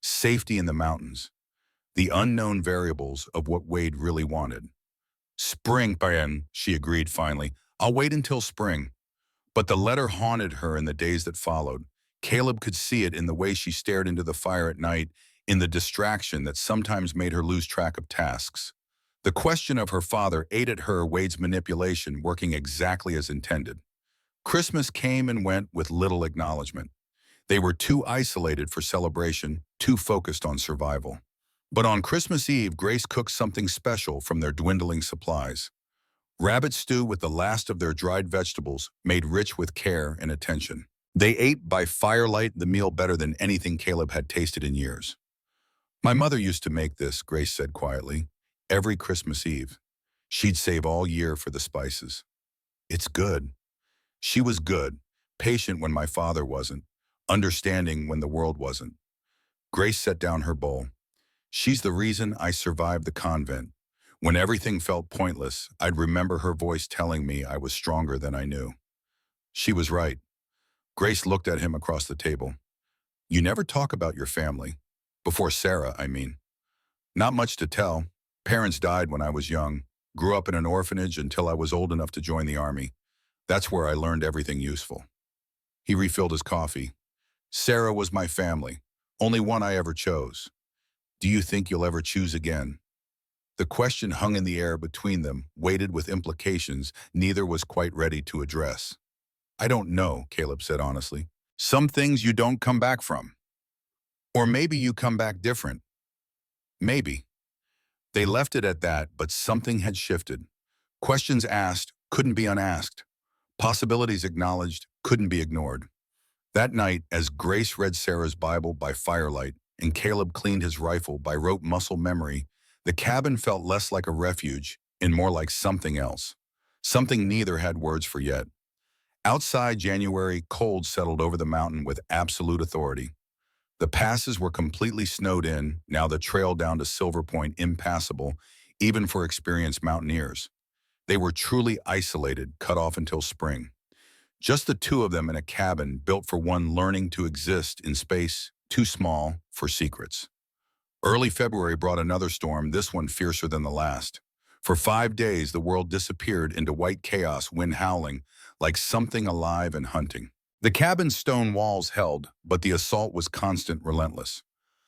Speaker 1: Safety in the mountains. The unknown variables of what Wade really wanted. Spring, Brian, she agreed finally. I'll wait until spring. But the letter haunted her in the days that followed. Caleb could see it in the way she stared into the fire at night, in the distraction that sometimes made her lose track of tasks. The question of her father ate at her Wade's manipulation working exactly as intended. Christmas came and went with little acknowledgement. They were too isolated for celebration, too focused on survival. But on Christmas Eve, Grace cooked something special from their dwindling supplies. Rabbit stew with the last of their dried vegetables, made rich with care and attention. They ate by firelight the meal better than anything Caleb had tasted in years. My mother used to make this, Grace said quietly, every Christmas Eve. She'd save all year for the spices. It's good. She was good, patient when my father wasn't, understanding when the world wasn't. Grace set down her bowl. She's the reason I survived the convent. When everything felt pointless, I'd remember her voice telling me I was stronger than I knew. She was right. Grace looked at him across the table. You never talk about your family. Before Sarah, I mean. Not much to tell. Parents died when I was young. Grew up in an orphanage until I was old enough to join the army. That's where I learned everything useful. He refilled his coffee. Sarah was my family. Only one I ever chose. Do you think you'll ever choose again? The question hung in the air between them, weighted with implications neither was quite ready to address. I don't know, Caleb said honestly. Some things you don't come back from. Or maybe you come back different. Maybe. They left it at that, but something had shifted. Questions asked couldn't be unasked. Possibilities acknowledged couldn't be ignored. That night, as Grace read Sarah's Bible by firelight and Caleb cleaned his rifle by rote muscle memory, the cabin felt less like a refuge and more like something else. Something neither had words for yet. Outside, January cold settled over the mountain with absolute authority. The passes were completely snowed in, now the trail down to Silver Point impassable, even for experienced mountaineers. They were truly isolated, cut off until spring. Just the two of them in a cabin built for one learning to exist in space too small for secrets. Early February brought another storm, this one fiercer than the last. For 5 days, the world disappeared into white chaos, wind howling, like something alive and hunting. The cabin's stone walls held, but the assault was constant, relentless.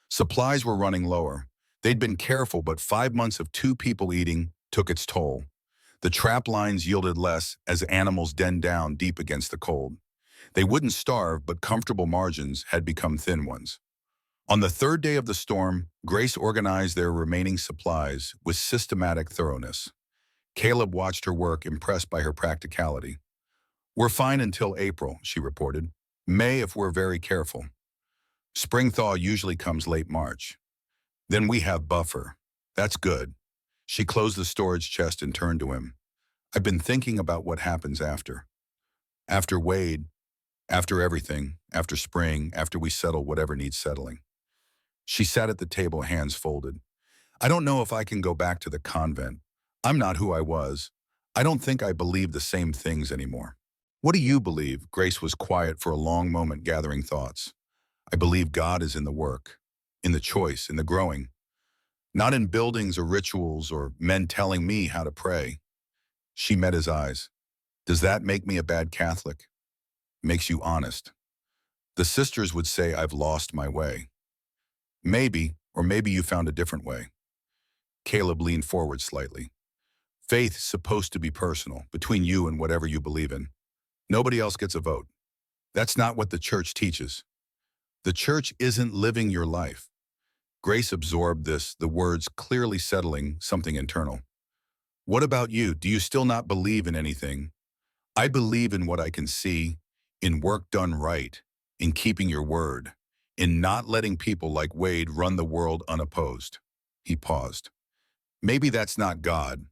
Speaker 1: Supplies were running lower. They'd been careful, but 5 months of 2 people eating took its toll. The trap lines yielded less as animals denned down deep against the cold. They wouldn't starve, but comfortable margins had become thin ones. On the 3rd day of the storm, Grace organized their remaining supplies with systematic thoroughness. Caleb watched her work, impressed by her practicality. We're fine until April, she reported. May if we're very careful. Spring thaw usually comes late March. Then we have buffer. That's good. She closed the storage chest and turned to him. I've been thinking about what happens after. After Wade, after everything, after spring, after we settle whatever needs settling. She sat at the table, hands folded. I don't know if I can go back to the convent. I'm not who I was. I don't think I believe the same things anymore. What do you believe? Grace was quiet for a long moment, gathering thoughts. I believe God is in the work, in the choice, in the growing. Not in buildings or rituals or men telling me how to pray. She met his eyes. Does that make me a bad Catholic? Makes you honest. The sisters would say I've lost my way. Maybe, or maybe you found a different way. Caleb leaned forward slightly. Faith's supposed to be personal, between you and whatever you believe in. Nobody else gets a vote. That's not what the church teaches. The church isn't living your life. Grace absorbed this, the words clearly settling something internal. What about you? Do you still not believe in anything? I believe in what I can see, in work done right, in keeping your word, in not letting people like Wade run the world unopposed. He paused. Maybe that's not God,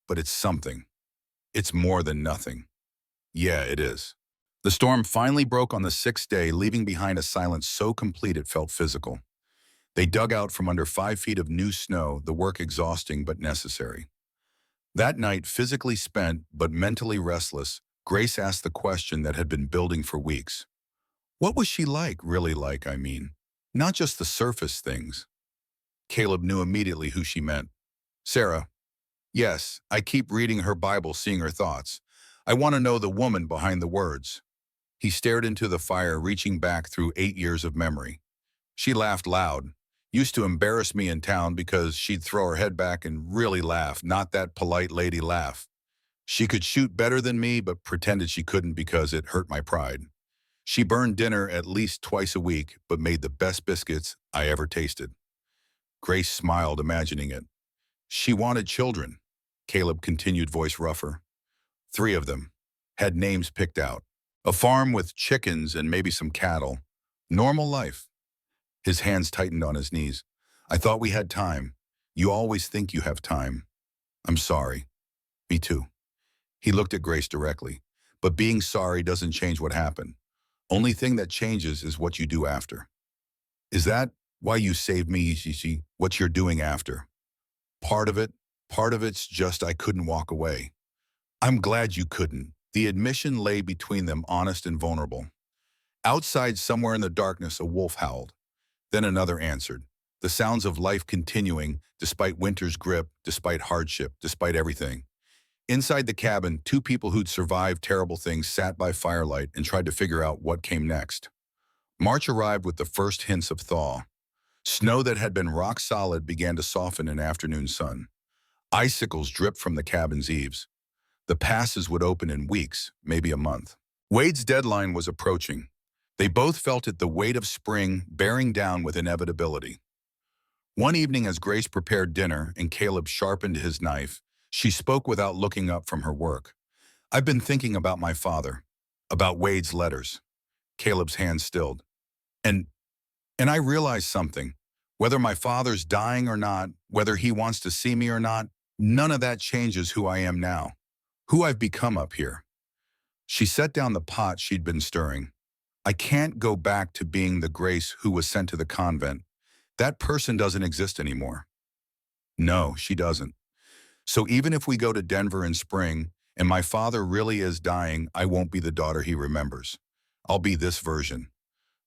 Speaker 1: but it's something. It's more than nothing. Yeah, it is. The storm finally broke on the 6th day, leaving behind a silence so complete it felt physical. They dug out from under 5 feet of new snow, the work exhausting but necessary. That night, physically spent but mentally restless, Grace asked the question that had been building for weeks. What was she like, really like, I mean? Not just the surface things. Caleb knew immediately who she meant. Sarah. Yes, I keep reading her Bible, seeing her thoughts. I want to know the woman behind the words. He stared into the fire, reaching back through 8 years of memory. She laughed loud. Used to embarrass me in town because she'd throw her head back and really laugh, not that polite lady laugh. She could shoot better than me, but pretended she couldn't because it hurt my pride. She burned dinner at least twice a week, but made the best biscuits I ever tasted. Grace smiled, imagining it. She wanted children. Caleb continued, voice rougher. 3 of them. Had names picked out. A farm with chickens and maybe some cattle. Normal life. His hands tightened on his knees. I thought we had time. You always think you have time. I'm sorry. Me too. He looked at Grace directly. But being sorry doesn't change what happened. Only thing that changes is what you do after. Is that why you saved me, Ishishi? What you're doing after? Part of it. Part of it's just I couldn't walk away. I'm glad you couldn't. The admission lay between them, honest and vulnerable. Outside, somewhere in the darkness, a wolf howled. Then another answered. The sounds of life continuing, despite winter's grip, despite hardship, despite everything. Inside the cabin, 2 people who'd survived terrible things sat by firelight and tried to figure out what came next. March arrived with the first hints of thaw. Snow that had been rock solid began to soften in afternoon sun. Icicles dripped from the cabin's eaves. The passes would open in weeks, maybe a month. Wade's deadline was approaching. They both felt it, the weight of spring bearing down with inevitability. One evening as Grace prepared dinner and Caleb sharpened his knife, she spoke without looking up from her work. I've been thinking about my father, about Wade's letters. Caleb's hand stilled. And I realized something. Whether my father's dying or not, whether he wants to see me or not, none of that changes who I am now, who I've become up here. She set down the pot she'd been stirring. I can't go back to being the Grace who was sent to the convent. That person doesn't exist anymore. No, she doesn't. So even if we go to Denver in spring and my father really is dying, I won't be the daughter he remembers. I'll be this version,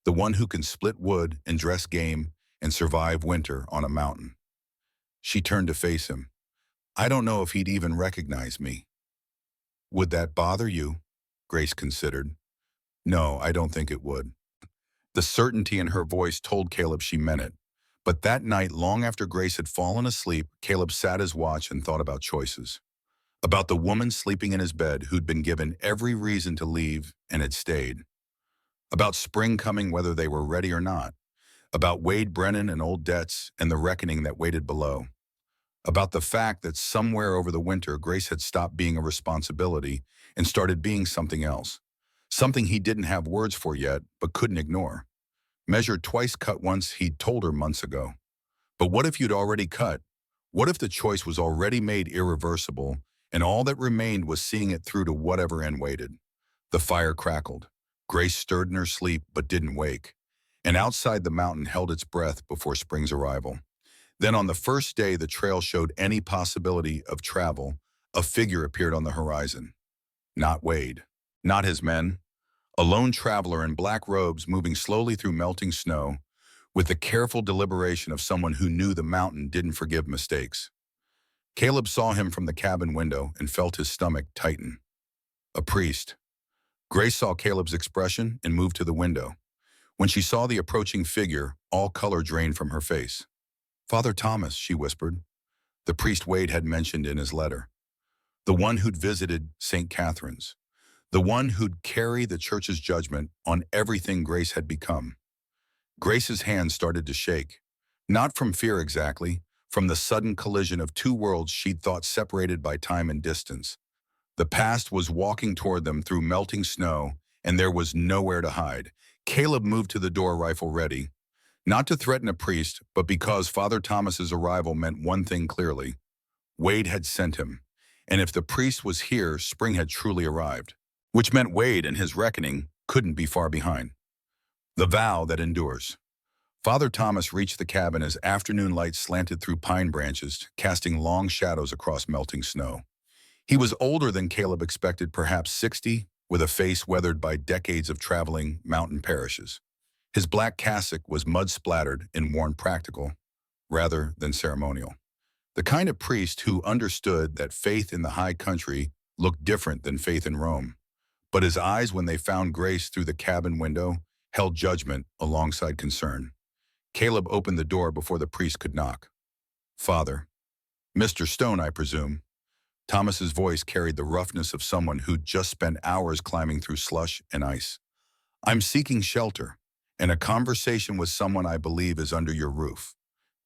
Speaker 1: the one who can split wood and dress game and survive winter on a mountain. She turned to face him. I don't know if he'd even recognize me. Would that bother you? Grace considered. No, I don't think it would. The certainty in her voice told Caleb she meant it. But that night, long after Grace had fallen asleep, Caleb sat his watch and thought about choices. About the woman sleeping in his bed who'd been given every reason to leave and had stayed. About spring coming whether they were ready or not. About Wade Brennan and old debts and the reckoning that waited below. About the fact that somewhere over the winter, Grace had stopped being a responsibility and started being something else. Something he didn't have words for yet, but couldn't ignore. Measured twice, cut once, he'd told her months ago. But what if you'd already cut? What if the choice was already made irreversible, and all that remained was seeing it through to whatever end waited? The fire crackled. Grace stirred in her sleep, but didn't wake. And outside the mountain held its breath before spring's arrival. Then on the first day the trail showed any possibility of travel, a figure appeared on the horizon. Not Wade. Not his men. A lone traveler in black robes moving slowly through melting snow, with the careful deliberation of someone who knew the mountain didn't forgive mistakes. Caleb saw him from the cabin window and felt his stomach tighten. A priest. Grace saw Caleb's expression and moved to the window. When she saw the approaching figure, all color drained from her face. Father Thomas, she whispered. The priest Wade had mentioned in his letter. The one who'd visited St. Catherine's. The one who'd carry the church's judgment on everything Grace had become. Grace's hands started to shake. Not from fear exactly, from the sudden collision of 2 worlds she'd thought separated by time and distance. The past was walking toward them through melting snow, and there was nowhere to hide. Caleb moved to the door, rifle ready. Not to threaten a priest, but because Father Thomas's arrival meant one thing clearly. Wade had sent him. And if the priest was here, spring had truly arrived. Which meant Wade and his reckoning couldn't be far behind. The vow that endures. Father Thomas reached the cabin as afternoon light slanted through pine branches, casting long shadows across melting snow. He was older than Caleb expected, perhaps 60, with a face weathered by decades of traveling mountain parishes. His black cassock was mud-splattered and worn practical, rather than ceremonial. The kind of priest who understood that faith in the high country looked different than faith in Rome. But his eyes, when they found Grace through the cabin window, held judgment alongside concern. Caleb opened the door before the priest could knock. Father. Mr. Stone, I presume. Thomas's voice carried the roughness of someone who'd just spent hours climbing through slush and ice. I'm seeking shelter, and a conversation with someone I believe is under your roof.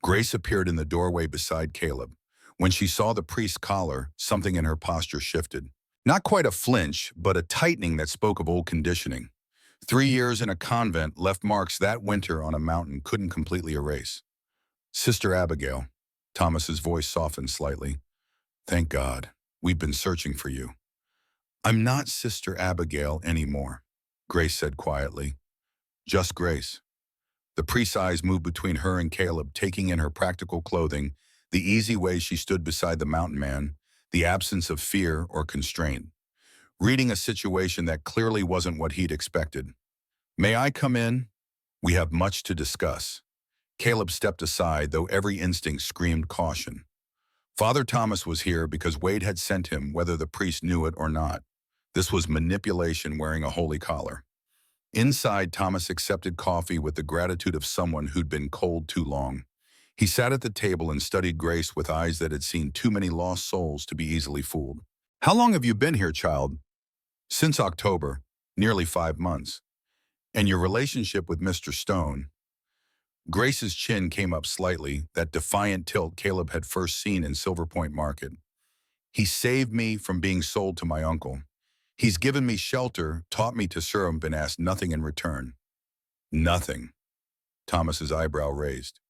Speaker 1: Grace appeared in the doorway beside Caleb. When she saw the priest's collar, something in her posture shifted. Not quite a flinch, but a tightening that spoke of old conditioning. 3 years in a convent left marks that winter on a mountain couldn't completely erase. Sister Abigail, Thomas's voice softened slightly. Thank God, we've been searching for you. I'm not Sister Abigail anymore, Grace said quietly. Just Grace. The priest's eyes moved between her and Caleb, taking in her practical clothing, the easy way she stood beside the mountain man, the absence of fear or constraint. Reading a situation that clearly wasn't what he'd expected. May I come in? We have much to discuss. Caleb stepped aside, though every instinct screamed caution. Father Thomas was here because Wade had sent him, whether the priest knew it or not. This was manipulation wearing a holy collar. Inside, Thomas accepted coffee with the gratitude of someone who'd been cold too long. He sat at the table and studied Grace with eyes that had seen too many lost souls to be easily fooled. How long have you been here, child? Since October, nearly 5 months. And your relationship with Mr. Stone? Grace's chin came up slightly, that defiant tilt Caleb had first seen in Silver Point Market. He saved me from being sold to my uncle. He's given me shelter, taught me to serve, and asked nothing in return. Nothing. Thomas's eyebrow raised.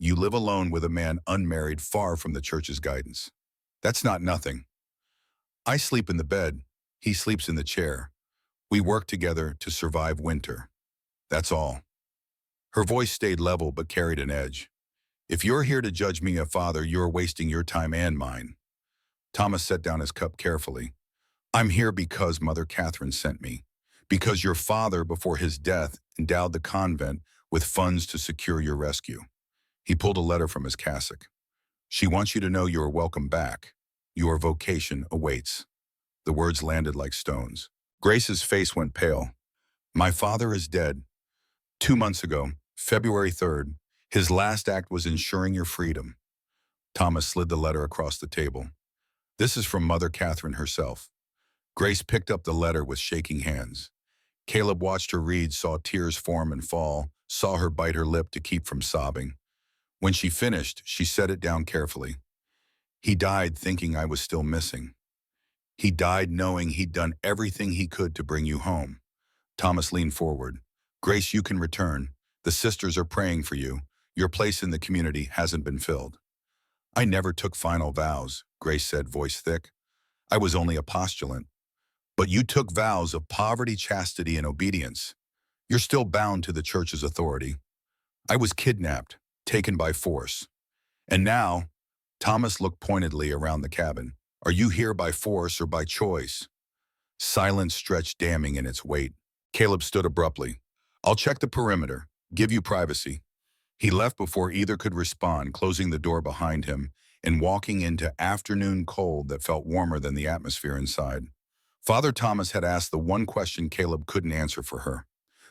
Speaker 1: You live alone with a man unmarried, far from the church's guidance. That's not nothing. I sleep in the bed. He sleeps in the chair. We work together to survive winter. That's all. Her voice stayed level but carried an edge. If you're here to judge me a father, you're wasting your time and mine. Thomas set down his cup carefully. I'm here because Mother Catherine sent me. Because your father, before his death, endowed the convent with funds to secure your rescue. He pulled a letter from his cassock. She wants you to know you are welcome back. Your vocation awaits. The words landed like stones. Grace's face went pale. My father is dead. 2 months ago, February 3rd, his last act was ensuring your freedom. Thomas slid the letter across the table. This is from Mother Catherine herself. Grace picked up the letter with shaking hands. Caleb watched her read, saw tears form and fall, saw her bite her lip to keep from sobbing. When she finished, she set it down carefully. He died thinking I was still missing. He died knowing he'd done everything he could to bring you home. Thomas leaned forward. Grace, you can return. The sisters are praying for you. Your place in the community hasn't been filled. I never took final vows, Grace said, voice thick. I was only a postulant. But you took vows of poverty, chastity, and obedience. You're still bound to the church's authority. I was kidnapped, taken by force. And now, Thomas looked pointedly around the cabin. Are you here by force or by choice? Silence stretched damning in its weight. Caleb stood abruptly. I'll check the perimeter, give you privacy. He left before either could respond, closing the door behind him and walking into afternoon cold that felt warmer than the atmosphere inside. Father Thomas had asked the one question Caleb couldn't answer for her.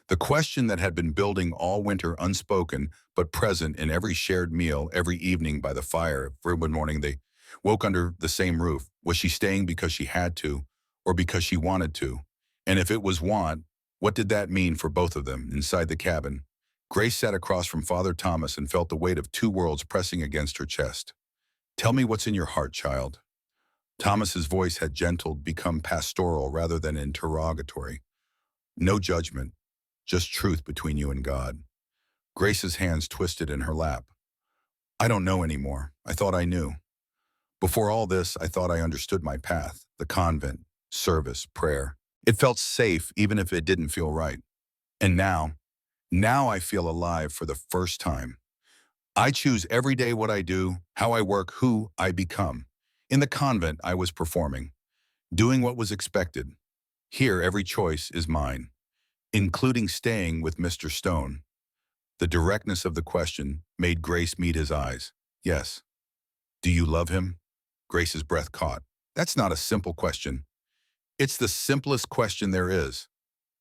Speaker 1: The question that had been building all winter, unspoken but present in every shared meal, every evening by the fire. Every morning they woke under the same roof. Was she staying because she had to, or because she wanted to? And if it was want, what did that mean for both of them inside the cabin? Grace sat across from Father Thomas and felt the weight of two worlds pressing against her chest. Tell me what's in your heart, child. Thomas's voice had gentled, become pastoral rather than interrogatory. No judgment, just truth between you and God. Grace's hands twisted in her lap. I don't know anymore. I thought I knew. Before all this, I thought I understood my path, the convent, service, prayer. It felt safe even if it didn't feel right. And now I feel alive for the first time. I choose every day what I do, how I work, who I become. In the convent, I was performing, doing what was expected. Here, every choice is mine, including staying with Mr. Stone. The directness of the question made Grace meet his eyes. Yes. Do you love him? Grace's breath caught. That's not a simple question. It's the simplest question there is.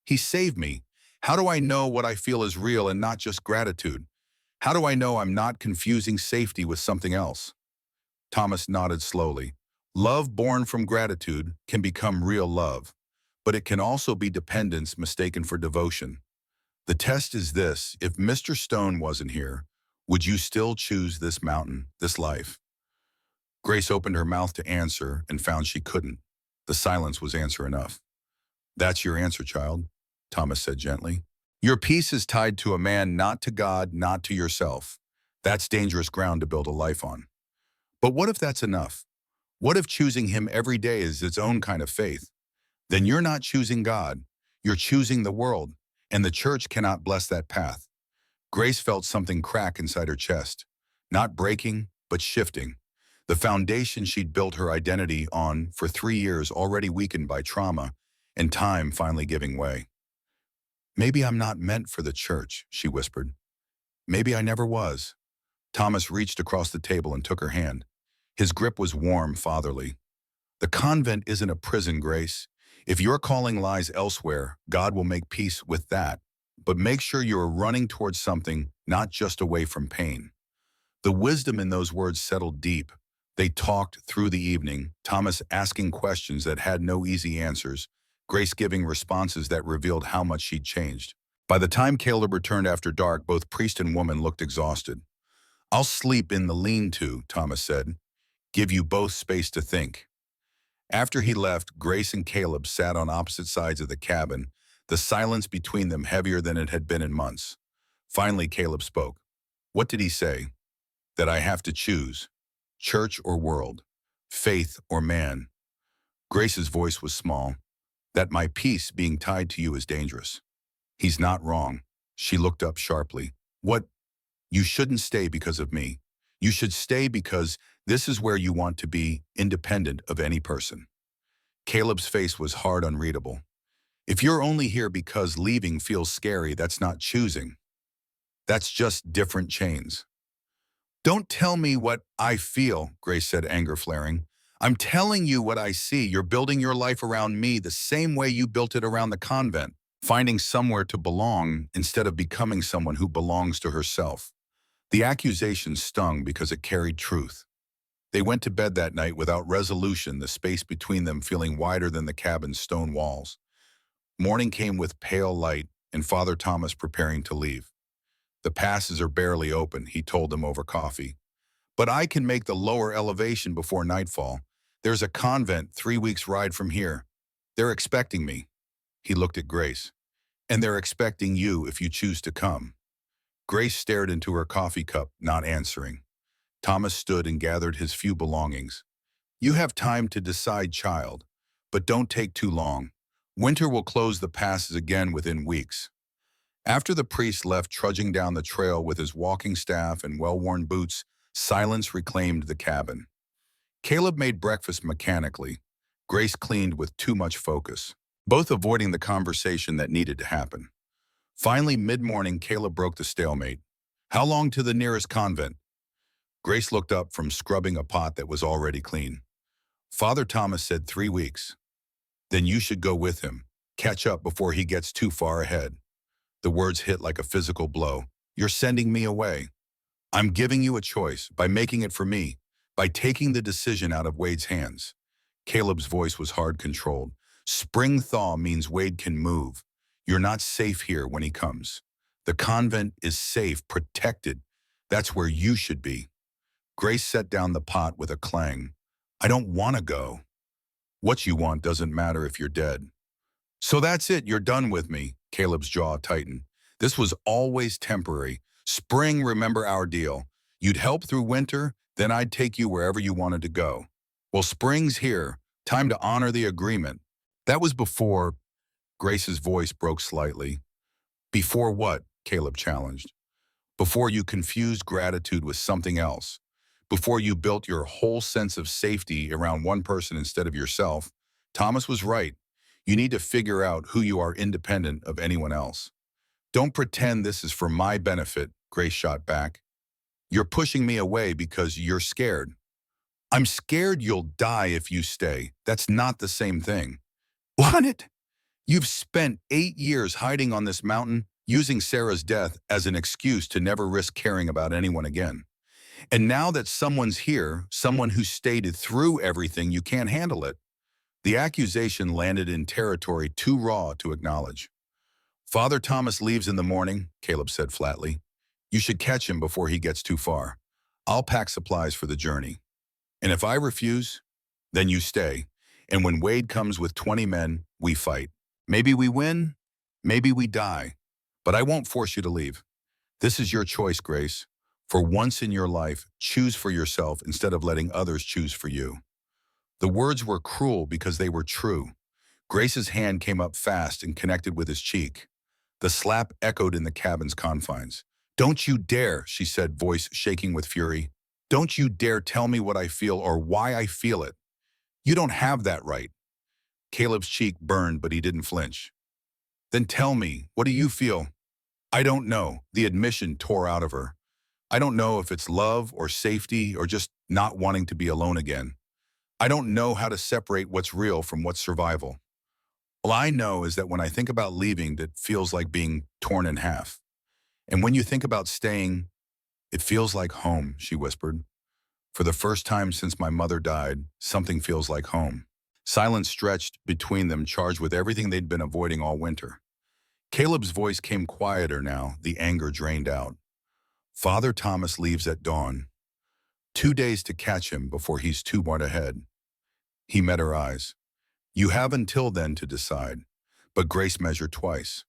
Speaker 1: He saved me. How do I know what I feel is real and not just gratitude? How do I know I'm not confusing safety with something else? Thomas nodded slowly. Love born from gratitude can become real love, but it can also be dependence mistaken for devotion. The test is this: if Mr. Stone wasn't here, would you still choose this mountain, this life? Grace opened her mouth to answer and found she couldn't. The silence was answer enough. That's your answer, child, Thomas said gently. Your peace is tied to a man, not to God, not to yourself. That's dangerous ground to build a life on. But what if that's enough? What if choosing him every day is its own kind of faith? Then you're not choosing God. You're choosing the world, and the church cannot bless that path. Grace felt something crack inside her chest. Not breaking, but shifting. The foundation she'd built her identity on for 3 years already weakened by trauma, and time finally giving way. Maybe I'm not meant for the church, she whispered. Maybe I never was. Thomas reached across the table and took her hand. His grip was warm, fatherly. The convent isn't a prison, Grace. If your calling lies elsewhere, God will make peace with that. But make sure you are running towards something, not just away from pain. The wisdom in those words settled deep. They talked through the evening, Thomas asking questions that had no easy answers, Grace giving responses that revealed how much she'd changed. By the time Caleb returned after dark, both priest and woman looked exhausted. I'll sleep in the lean-to, Thomas said. Give you both space to think. After he left, Grace and Caleb sat on opposite sides of the cabin, the silence between them heavier than it had been in months. Finally, Caleb spoke. What did he say? That I have to choose. Church or world. Faith or man. Grace's voice was small. That my peace being tied to you is dangerous. He's not wrong. She looked up sharply. What? You shouldn't stay because of me. You should stay because this is where you want to be, independent of any person. Caleb's face was hard, unreadable. If you're only here because leaving feels scary, that's not choosing. That's just different chains. Don't tell me what I feel, Grace said, anger flaring. I'm telling you what I see. You're building your life around me the same way you built it around the convent, finding somewhere to belong instead of becoming someone who belongs to herself. The accusation stung because it carried truth. They went to bed that night without resolution, the space between them feeling wider than the cabin's stone walls. Morning came with pale light and Father Thomas preparing to leave. The passes are barely open, he told them over coffee. But I can make the lower elevation before nightfall. There's a convent 3 weeks' ride from here. They're expecting me. He looked at Grace. And they're expecting you if you choose to come. Grace stared into her coffee cup, not answering. Thomas stood and gathered his few belongings. You have time to decide, child, but don't take too long. Winter will close the passes again within weeks. After the priest left trudging down the trail with his walking staff and well-worn boots, silence reclaimed the cabin. Caleb made breakfast mechanically. Grace cleaned with too much focus, both avoiding the conversation that needed to happen. Finally, mid-morning, Caleb broke the stalemate. How long to the nearest convent? Grace looked up from scrubbing a pot that was already clean. Father Thomas said 3 weeks. Then you should go with him. Catch up before he gets too far ahead. The words hit like a physical blow. You're sending me away. I'm giving you a choice by making it for me, by taking the decision out of Wade's hands. Caleb's voice was hard controlled. Spring thaw means Wade can move. You're not safe here when he comes. The convent is safe, protected. That's where you should be. Grace set down the pot with a clang. I don't want to go. What you want doesn't matter if you're dead. So that's it, you're done with me. Caleb's jaw tightened. This was always temporary. Spring, remember our deal. You'd help through winter, then I'd take you wherever you wanted to go. Well, spring's here. Time to honor the agreement. That was before. Grace's voice broke slightly. Before what? Caleb challenged. Before you confused gratitude with something else. Before you built your whole sense of safety around one person instead of yourself. Thomas was right. You need to figure out who you are independent of anyone else. Don't pretend this is for my benefit, Grace shot back. You're pushing me away because you're scared. I'm scared you'll die if you stay. That's not the same thing. Want it? You've spent 8 years hiding on this mountain. using Sarah's death as an excuse to never risk caring about anyone again. And now that someone's here, someone who stated through everything you can't handle it, the accusation landed in territory too raw to acknowledge. Father Thomas leaves in the morning, Caleb said flatly. You should catch him before he gets too far. I'll pack supplies for the journey. And if I refuse, then you stay. And when Wade comes with 20 men, we fight. Maybe we win, maybe we die. But I won't force you to leave. This is your choice, Grace. For once in your life, choose for yourself instead of letting others choose for you. The words were cruel because they were true. Grace's hand came up fast and connected with his cheek. The slap echoed in the cabin's confines. Don't you dare, she said, voice shaking with fury. Don't you dare tell me what I feel or why I feel it. You don't have that right. Caleb's cheek burned, but he didn't flinch. Then tell me, what do you feel? I don't know, the admission tore out of her. I don't know if it's love or safety or just not wanting to be alone again. I don't know how to separate what's real from what's survival. All I know is that when I think about leaving, it feels like being torn in half. And when you think about staying, it feels like home, she whispered. For the first time since my mother died, something feels like home. Silence stretched between them, charged with everything they'd been avoiding all winter. Caleb's voice came quieter now, the anger drained out. Father Thomas leaves at dawn. 2 days to catch him before he's too far ahead. He met her eyes. You have until then to decide. But Grace measured twice.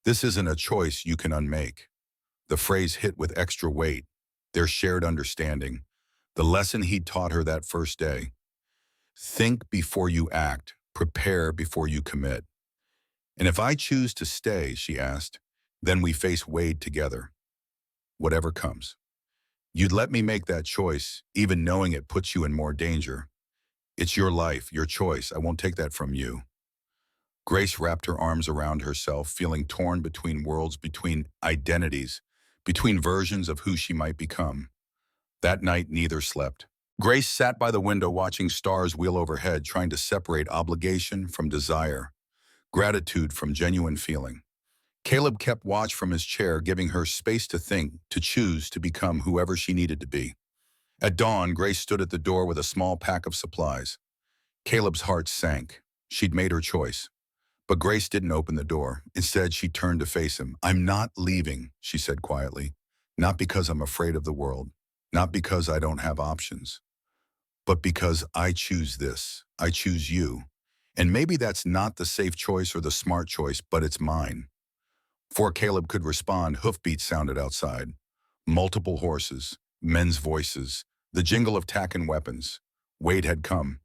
Speaker 1: This isn't a choice you can unmake. The phrase hit with extra weight, their shared understanding, the lesson he'd taught her that first day. Think before you act, prepare before you commit. And if I choose to stay, she asked, then we face Wade together. Whatever comes. You'd let me make that choice, even knowing it puts you in more danger. It's your life, your choice. I won't take that from you. Grace wrapped her arms around herself, feeling torn between worlds, between identities, between versions of who she might become. That night, neither slept. Grace sat by the window watching stars wheel overhead, trying to separate obligation from desire, gratitude from genuine feeling. Caleb kept watch from his chair, giving her space to think, to choose, to become whoever she needed to be. At dawn, Grace stood at the door with a small pack of supplies. Caleb's heart sank. She'd made her choice. But Grace didn't open the door. Instead, she turned to face him. I'm not leaving, she said quietly. Not because I'm afraid of the world. Not because I don't have options. But because I choose this. I choose you. And maybe that's not the safe choice or the smart choice, but it's mine. Before Caleb could respond, hoofbeats sounded outside. Multiple horses, men's voices, the jingle of tack and weapons. Wade had come.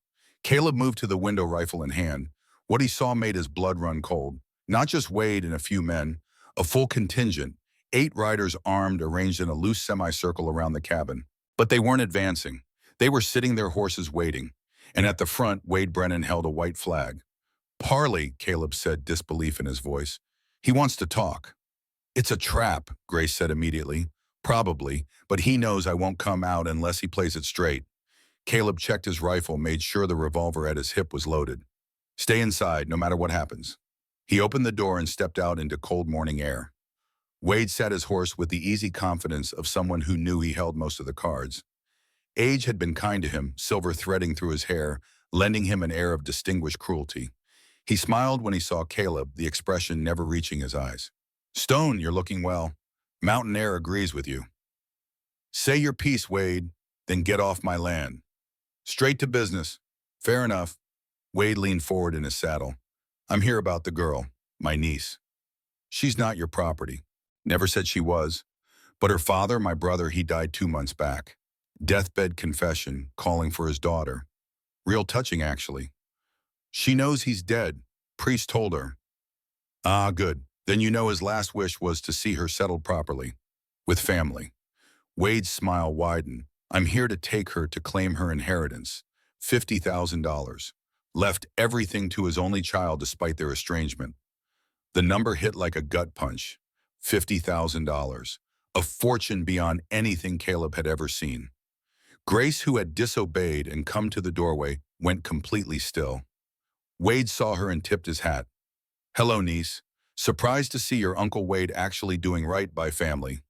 Speaker 1: Caleb moved to the window, rifle in hand. What he saw made his blood run cold. Not just Wade and a few men, a full contingent, 8 riders armed, arranged in a loose semicircle around the cabin. But they weren't advancing. They were sitting their horses waiting. And at the front, Wade Brennan held a white flag. Parley, Caleb said, disbelief in his voice. He wants to talk. It's a trap, Grace said immediately. Probably, but he knows I won't come out unless he plays it straight. Caleb checked his rifle, made sure the revolver at his hip was loaded. Stay inside, no matter what happens. He opened the door and stepped out into cold morning air. Wade sat his horse with the easy confidence of someone who knew he held most of the cards. Age had been kind to him, silver threading through his hair, lending him an air of distinguished cruelty. He smiled when he saw Caleb, the expression never reaching his eyes. Stone, you're looking well. Mountain air agrees with you. Say your piece, Wade, then get off my land. Straight to business. Fair enough. Wade leaned forward in his saddle. I'm here about the girl, my niece. She's not your property. Never said she was. But her father, my brother, he died 2 months back. Deathbed confession, calling for his daughter. Real touching, actually. She knows he's dead. Priest told her. Ah, good. Then you know his last wish was to see her settled properly. With family. Wade's smile widened. I'm here to take her to claim her inheritance. $50,000. Left everything to his only child despite their estrangement. The number hit like a gut punch. $50,000. A fortune beyond anything Caleb had ever seen. Grace, who had disobeyed and come to the doorway, went completely still. Wade saw her and tipped his hat. Hello, niece. Surprised to see your Uncle Wade actually doing right by family.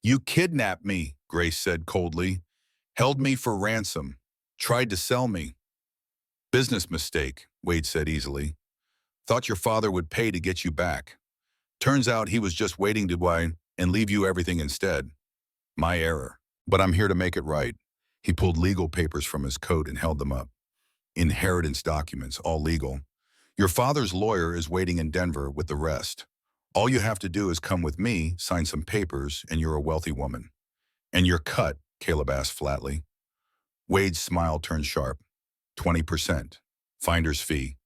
Speaker 1: You kidnapped me, Grace said coldly. Held me for ransom. Tried to sell me. Business mistake, Wade said easily. Thought your father would pay to get you back. Turns out he was just waiting to buy and leave you everything instead. My error. But I'm here to make it right. He pulled legal papers from his coat and held them up. Inheritance documents, all legal. Your father's lawyer is waiting in Denver with the rest. All you have to do is come with me, sign some papers, and you're a wealthy woman. And you're cut, Caleb asked flatly. Wade's smile turned sharp. 20%. Finder's fee.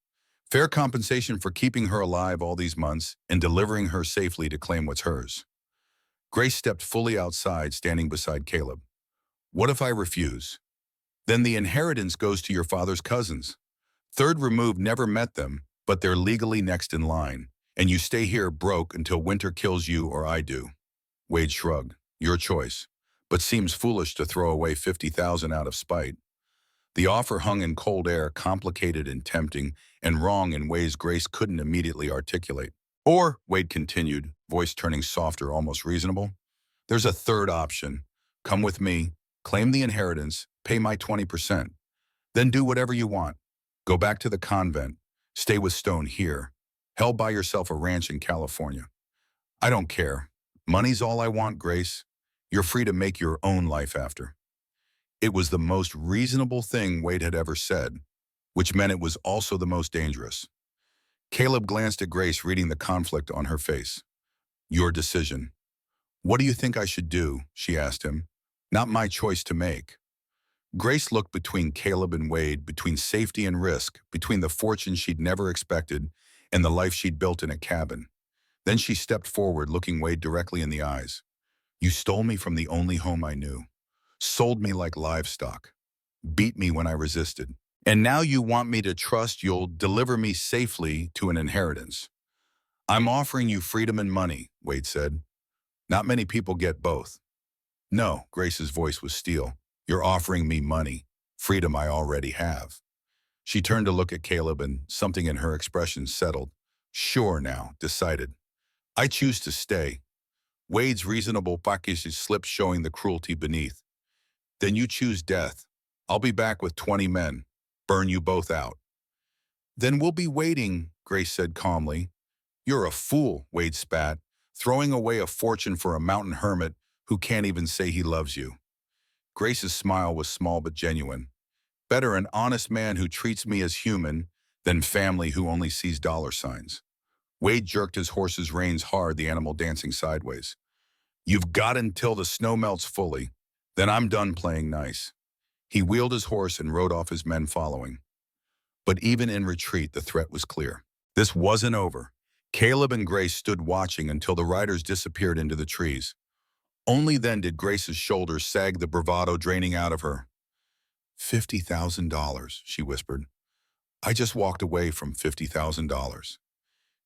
Speaker 1: Fair compensation for keeping her alive all these months and delivering her safely to claim what's hers. Grace stepped fully outside, standing beside Caleb. What if I refuse? Then the inheritance goes to your father's cousins. Third removed never met them, but they're legally next in line, and you stay here broke until winter kills you or I do. Wade shrugged. Your choice, but seems foolish to throw away $50,000 out of spite. The offer hung in cold air, complicated and tempting, and wrong in ways Grace couldn't immediately articulate. Or, Wade continued, voice turning softer, almost reasonable, there's a third option. Come with me, claim the inheritance, pay my 20%. Then do whatever you want. Go back to the convent, stay with Stone here. Hell, buy yourself a ranch in California. I don't care. Money's all I want, Grace. You're free to make your own life after. It was the most reasonable thing Wade had ever said, which meant it was also the most dangerous. Caleb glanced at Grace, reading the conflict on her face. Your decision. What do you think I should do? She asked him. Not my choice to make. Grace looked between Caleb and Wade, between safety and risk, between the fortune she'd never expected and the life she'd built in a cabin. Then she stepped forward, looking Wade directly in the eyes. You stole me from the only home I knew. Sold me like livestock. Beat me when I resisted. And now you want me to trust you'll deliver me safely to an inheritance. I'm offering you freedom and money, Wade said. Not many people get both. No, Grace's voice was steel. You're offering me money. Freedom I already have. She turned to look at Caleb, and something in her expression settled. Sure now, decided. I choose to stay. Wade's reasonable package slipped, showing the cruelty beneath. Then you choose death. I'll be back with 20 men. Burn you both out. Then we'll be waiting, Grace said calmly. You're a fool, Wade spat, throwing away a fortune for a mountain hermit who can't even say he loves you. Grace's smile was small but genuine. Better an honest man who treats me as human than family who only sees dollar signs. Wade jerked his horse's reins hard, the animal dancing sideways. You've got until the snow melts fully. Then I'm done playing nice. He wheeled his horse and rode off, his men following. But even in retreat, the threat was clear. This wasn't over. Caleb and Grace stood watching until the riders disappeared into the trees. Only then did Grace's shoulders sag, the bravado draining out of her. $50,000, she whispered. I just walked away from $50,000.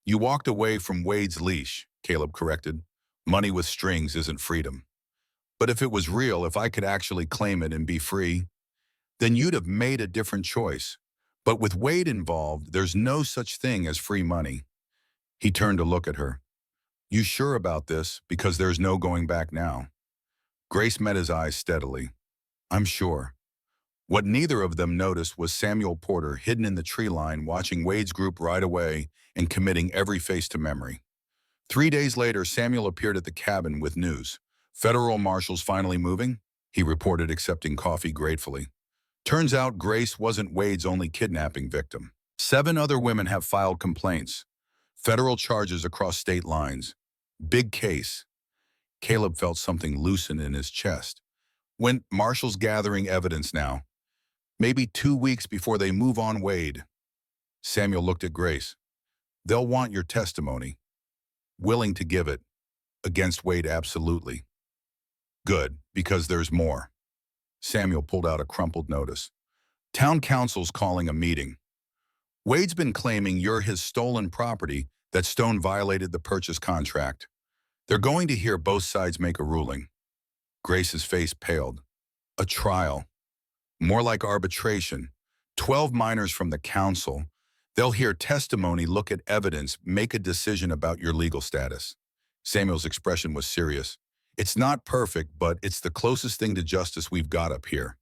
Speaker 1: You walked away from Wade's leash, Caleb corrected. Money with strings isn't freedom. But if it was real, if I could actually claim it and be free, then you'd have made a different choice. But with Wade involved, there's no such thing as free money. He turned to look at her. You sure about this? Because there's no going back now. Grace met his eyes steadily. I'm sure. What neither of them noticed was Samuel Porter, hidden in the tree line, watching Wade's group ride away and committing every face to memory. 3 days later, Samuel appeared at the cabin with news. Federal marshals finally moving, he reported, accepting coffee gratefully. Turns out Grace wasn't Wade's only kidnapping victim. 7 other women have filed complaints. Federal charges across state lines. Big case. Caleb felt something loosen in his chest. When marshals gathering evidence now. Maybe 2 weeks before they move on Wade. Samuel looked at Grace. They'll want your testimony. Willing to give it. Against Wade, absolutely. Good, because there's more. Samuel pulled out a crumpled notice. Town council's calling a meeting. Wade's been claiming you're his stolen property, that Stone violated the purchase contract. They're going to hear both sides make a ruling. Grace's face paled. A trial. More like arbitration. 12 miners from the council. They'll hear testimony, look at evidence, make a decision about your legal status. Samuel's expression was serious. It's not perfect, but it's the closest thing to justice we've got up here.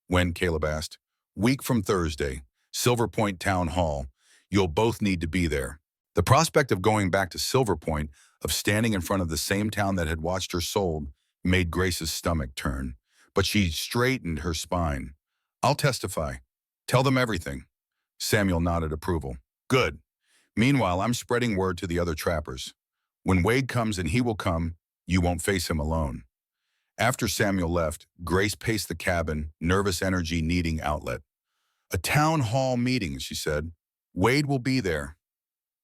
Speaker 1: When, Caleb asked. Week from Thursday, Silver Point Town Hall. You'll both need to be there. The prospect of going back to Silver Point, of standing in front of the same town that had watched her sold, made Grace's stomach turn. But she straightened her spine. I'll testify. Tell them everything. Samuel nodded approval. Good. Meanwhile, I'm spreading word to the other trappers. When Wade comes, and he will come, you won't face him alone. After Samuel left, Grace paced the cabin, nervous energy needing outlet. A town hall meeting, she said. Wade will be there.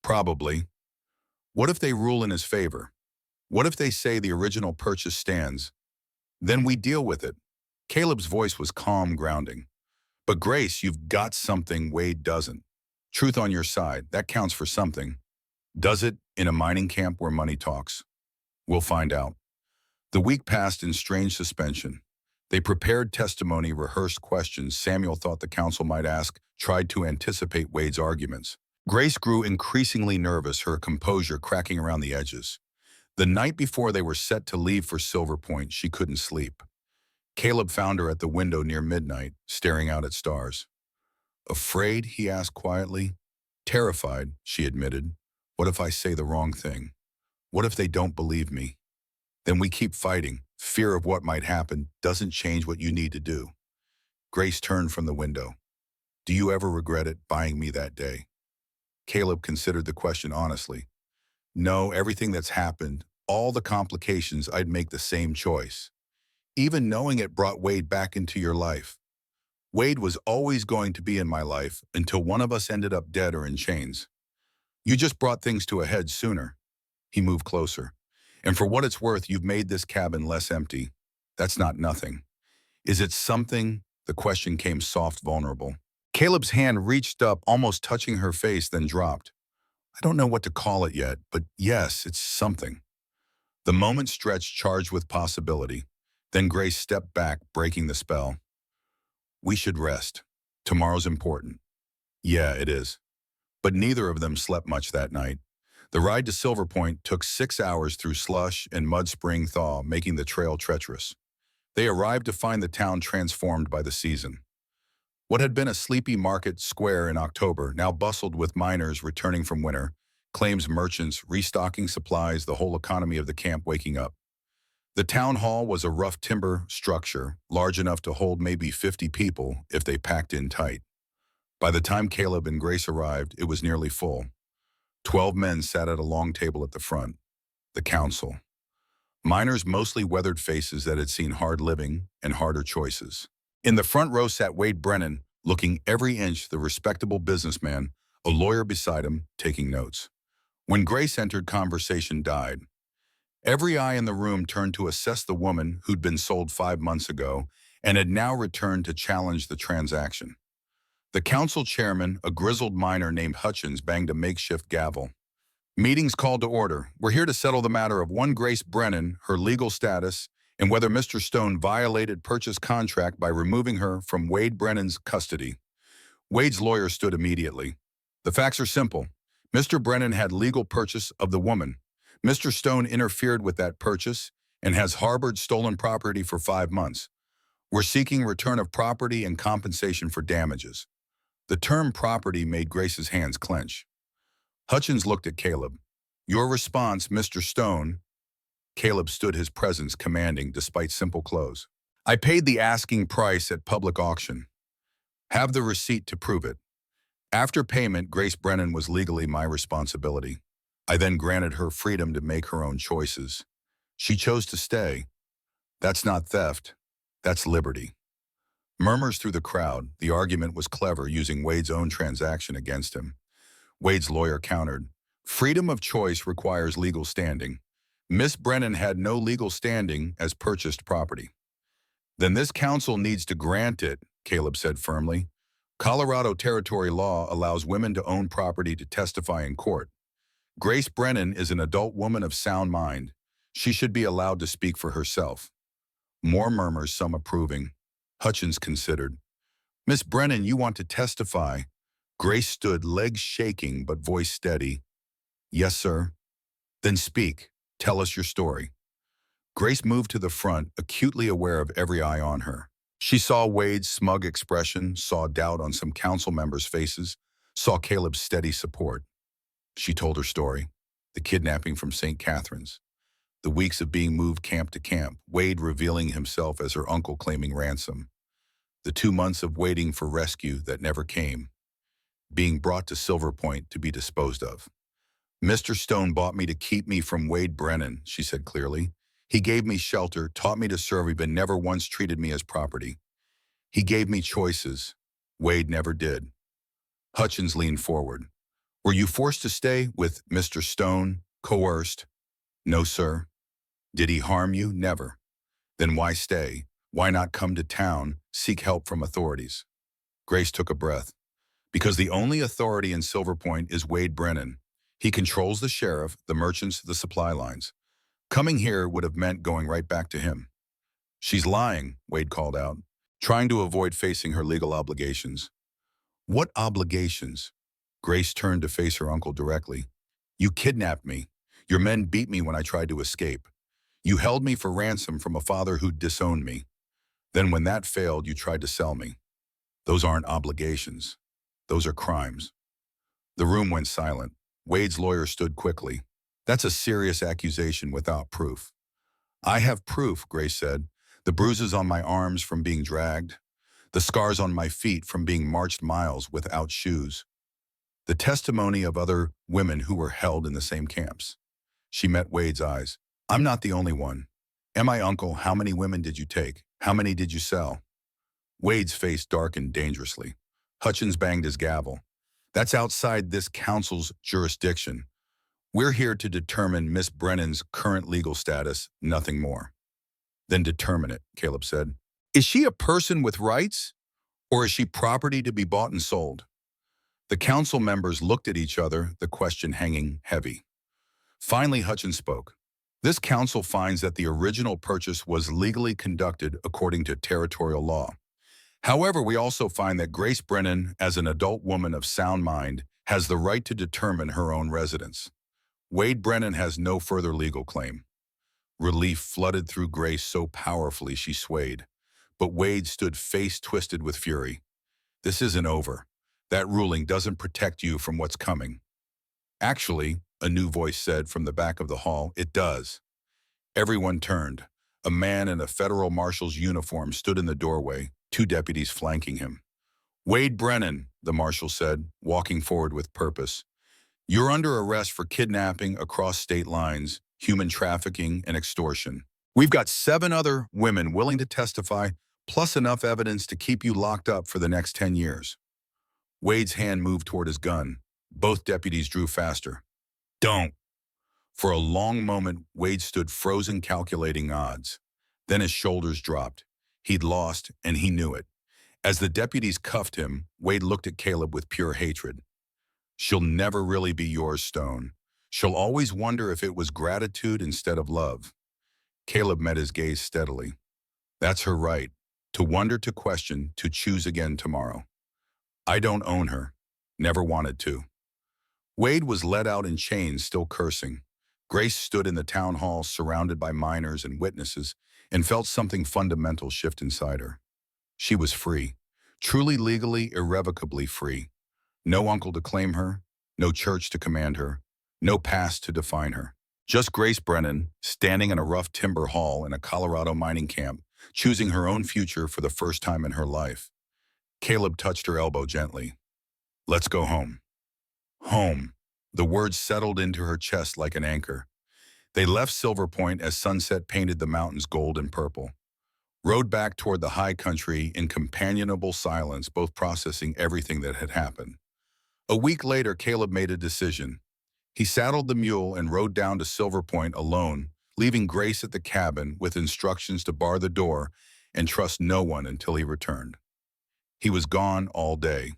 Speaker 1: Probably. What if they rule in his favor? What if they say the original purchase stands? Then we deal with it. Caleb's voice was calm, grounding. But Grace, you've got something Wade doesn't. Truth on your side, that counts for something. Does it in a mining camp where money talks? We'll find out. The week passed in strange suspension. They prepared testimony, rehearsed questions Samuel thought the counsel might ask, tried to anticipate Wade's arguments. Grace grew increasingly nervous, her composure cracking around the edges. The night before they were set to leave for Silver Point, she couldn't sleep. Caleb found her at the window near midnight, staring out at stars. Afraid? He asked quietly. Terrified, she admitted. What if I say the wrong thing? What if they don't believe me? Then we keep fighting. Fear of what might happen doesn't change what you need to do. Grace turned from the window. Do you ever regret it, buying me that day? Caleb considered the question honestly. No, everything that's happened, all the complications, I'd make the same choice. Even knowing it brought Wade back into your life. Wade was always going to be in my life until one of us ended up dead or in chains. You just brought things to a head sooner. He moved closer. And for what it's worth, you've made this cabin less empty. That's not nothing. Is it something? The question came soft, vulnerable. Caleb's hand reached up, almost touching her face, then dropped. I don't know what to call it yet, but yes, it's something. The moment stretched, charged with possibility. Then Grace stepped back, breaking the spell. We should rest. Tomorrow's important. Yeah, it is. But neither of them slept much that night. The ride to Silver Point took 6 hours through slush and mud spring thaw, making the trail treacherous. They arrived to find the town transformed by the season. What had been a sleepy market square in October now bustled with miners returning from winter, claims merchants restocking supplies, the whole economy of the camp waking up. The town hall was a rough timber structure, large enough to hold maybe 50 people if they packed in tight. By the time Caleb and Grace arrived, it was nearly full. 12 men sat at a long table at the front. The council. Miners, mostly weathered faces that had seen hard living and harder choices. In the front row sat Wade Brennan, looking every inch the respectable businessman, a lawyer beside him, taking notes. When Grace entered, conversation died. Every eye in the room turned to assess the woman who'd been sold 5 months ago and had now returned to challenge the transaction. The council chairman, a grizzled miner named Hutchins, banged a makeshift gavel. Meeting's called to order. We're here to settle the matter of one Grace Brennan, her legal status, and whether Mr. Stone violated purchase contract by removing her from Wade Brennan's custody. Wade's lawyer stood immediately. The facts are simple. Mr. Brennan had legal purchase of the woman. Mr. Stone interfered with that purchase and has harbored stolen property for 5 months. We're seeking return of property and compensation for damages. The term property made Grace's hands clench. Hutchins looked at Caleb. Your response, Mr. Stone. Caleb stood his presence commanding despite simple clothes. I paid the asking price at public auction. Have the receipt to prove it. After payment, Grace Brennan was legally my responsibility. I then granted her freedom to make her own choices. She chose to stay. That's not theft. That's liberty. Murmurs through the crowd. The argument was clever, using Wade's own transaction against him. Wade's lawyer countered. Freedom of choice requires legal standing. Miss Brennan had no legal standing as purchased property. Then this council needs to grant it, Caleb said firmly. Colorado territory law allows women to own property to testify in court. Grace Brennan is an adult woman of sound mind. She should be allowed to speak for herself. More murmurs, some approving. Hutchins considered. Miss Brennan, you want to testify. Grace stood, legs shaking but voice steady. Yes, sir. Then speak. Tell us your story. Grace moved to the front, acutely aware of every eye on her. She saw Wade's smug expression, saw doubt on some council members' faces, saw Caleb's steady support. She told her story. The kidnapping from St. Catherine's. The weeks of being moved camp to camp, Wade revealing himself as her uncle claiming ransom. The 2 months of waiting for rescue that never came. Being brought to Silver Point to be disposed of. Mr. Stone bought me to keep me from Wade Brennan, she said clearly. He gave me shelter, taught me to serve, but never once treated me as property. He gave me choices. Wade never did. Hutchins leaned forward. Were you forced to stay with Mr. Stone? Coerced? No, sir. Did he harm you? Never. Then why stay? Why not come to town, seek help from authorities? Grace took a breath. Because the only authority in Silver Point is Wade Brennan. He controls the sheriff, the merchants, the supply lines. Coming here would have meant going right back to him. She's lying, Wade called out, trying to avoid facing her legal obligations. What obligations? Grace turned to face her uncle directly. You kidnapped me. Your men beat me when I tried to escape. You held me for ransom from a father who disowned me. Then when that failed, you tried to sell me. Those aren't obligations. Those are crimes. The room went silent. Wade's lawyer stood quickly. That's a serious accusation without proof. I have proof, Grace said. The bruises on my arms from being dragged. The scars on my feet from being marched miles without shoes. The testimony of other women who were held in the same camps. She met Wade's eyes. I'm not the only one. Am I, uncle? How many women did you take? How many did you sell? Wade's face darkened dangerously. Hutchins banged his gavel. That's outside this council's jurisdiction. We're here to determine Miss Brennan's current legal status, nothing more. Then determine it, Caleb said. Is she a person with rights? Or is she property to be bought and sold? The council members looked at each other, the question hanging heavy. Finally, Hutchins spoke. This council finds that the original purchase was legally conducted according to territorial law. However, we also find that Grace Brennan, as an adult woman of sound mind, has the right to determine her own residence. Wade Brennan has no further legal claim. Relief flooded through Grace so powerfully she swayed. But Wade stood face twisted with fury. This isn't over. That ruling doesn't protect you from what's coming. Actually, a new voice said from the back of the hall, it does. Everyone turned. A man in a federal marshal's uniform stood in the doorway, 2 deputies flanking him. Wade Brennan, the marshal said, walking forward with purpose. You're under arrest for kidnapping across state lines, human trafficking, and extortion. We've got 7 other women willing to testify, plus enough evidence to keep you locked up for the next 10 years. Wade's hand moved toward his gun. Both deputies drew faster. Don't. For a long moment, Wade stood frozen, calculating odds. Then his shoulders dropped. He'd lost, and he knew it. As the deputies cuffed him, Wade looked at Caleb with pure hatred. She'll never really be yours, Stone. She'll always wonder if it was gratitude instead of love. Caleb met his gaze steadily. That's her right. To wonder, to question, to choose again tomorrow. I don't own her. Never wanted to. Wade was led out in chains, still cursing. Grace stood in the town hall, surrounded by miners and witnesses, and felt something fundamental shift inside her. She was free. Truly, legally, irrevocably free. No uncle to claim her, no church to command her, no past to define her. Just Grace Brennan, standing in a rough timber hall in a Colorado mining camp, choosing her own future for the first time in her life. Caleb touched her elbow gently. Let's go home. Home. The words settled into her chest like an anchor. They left Silver Point as sunset painted the mountains gold and purple. Rode back toward the high country in companionable silence, both processing everything that had happened. A week later, Caleb made a decision. He saddled the mule and rode down to Silver Point alone, leaving Grace at the cabin with instructions to bar the door and trust no one until he returned. He was gone all day.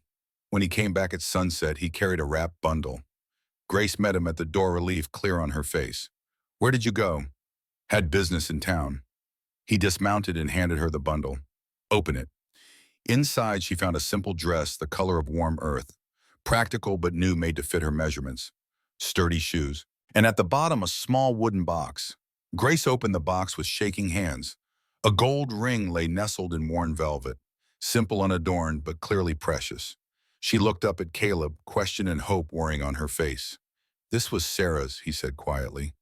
Speaker 1: When he came back at sunset, he carried a wrapped bundle. Grace met him at the door, relief clear on her face. Where did you go? Had business in town. He dismounted and handed her the bundle. Open it. Inside, she found a simple dress, the color of warm earth. practical but new, made to fit her measurements, sturdy shoes, and at the bottom a small wooden box. Grace opened the box with shaking hands. A gold ring lay nestled in worn velvet, simple, unadorned, but clearly precious. She looked up at Caleb, question and hope worrying on her face. "This was Sarah's," he said quietly.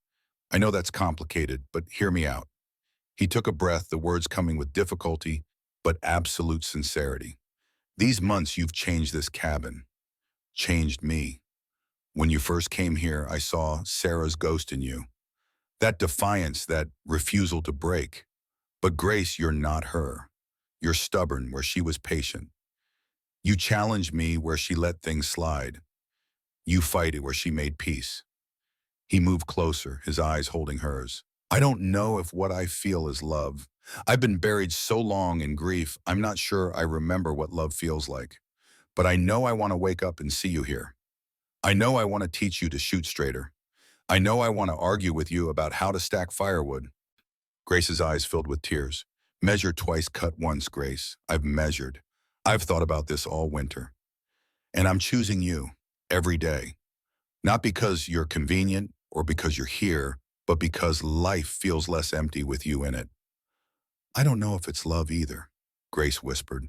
Speaker 1: "I know that's complicated, but hear me out." He took a breath, the words coming with difficulty, but absolute sincerity. "These months you've changed this cabin, changed me. When you first came here, I saw Sarah's ghost in you. That defiance, that refusal to break. But Grace, you're not her. You're stubborn where she was patient. You challenged me where she let things slide. You fight it where she made peace." He moved closer, his eyes holding hers. "I don't know if what I feel is love. I've been buried so long in grief, I'm not sure I remember what love feels like. But I know I want to wake up and see you here. I know I want to teach you to shoot straighter. I know I want to argue with you about how to stack firewood." Grace's eyes filled with tears. "Measure twice, cut once, Grace. I've measured. I've thought about this all winter. And I'm choosing you, every day. Not because you're convenient or because you're here, but because life feels less empty with you in it." "I don't know if it's love either," Grace whispered.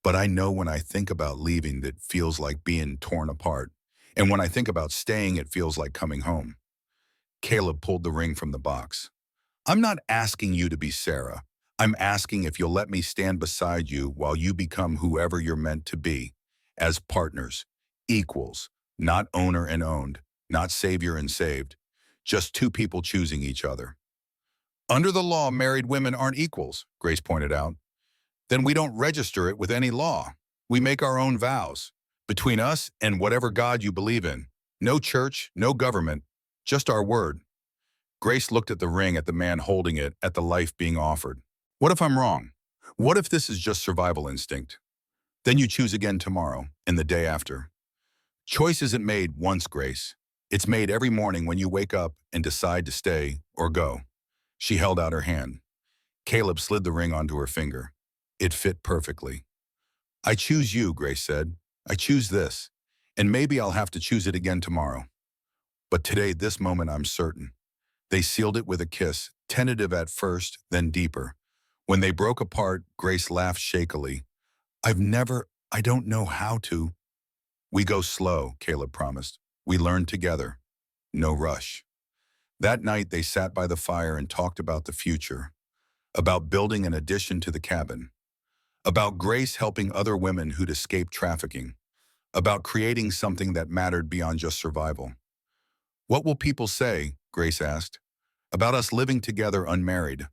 Speaker 1: "But I know when I think about leaving, that feels like being torn apart. And when I think about staying, it feels like coming home." Caleb pulled the ring from the box. "I'm not asking you to be Sarah. I'm asking if you'll let me stand beside you while you become whoever you're meant to be, as partners, equals, not owner and owned, not savior and saved, just two people choosing each other." "Under the law, married women aren't equals," Grace pointed out. "Then we don't register it with any law. We make our own vows, between us and whatever God you believe in. No church, no government, just our word." Grace looked at the ring, at the man holding it, at the life being offered. "What if I'm wrong? What if this is just survival instinct? Then you choose again tomorrow and the day after. Choice isn't made once, Grace. It's made every morning when you wake up and decide to stay or go." She held out her hand. Caleb slid the ring onto her finger. It fit perfectly. "I choose you," Grace said. "I choose this. And maybe I'll have to choose it again tomorrow. But today, this moment, I'm certain." They sealed it with a kiss, tentative at first, then deeper. When they broke apart, Grace laughed shakily. I don't know how to." "We go slow," Caleb promised. "We learn together. No rush." That night, they sat by the fire and talked about the future, about building an addition to the cabin, about Grace helping other women who'd escaped trafficking, about creating something that mattered beyond just survival. "What will people say?" Grace asked. "About us living together unmarried?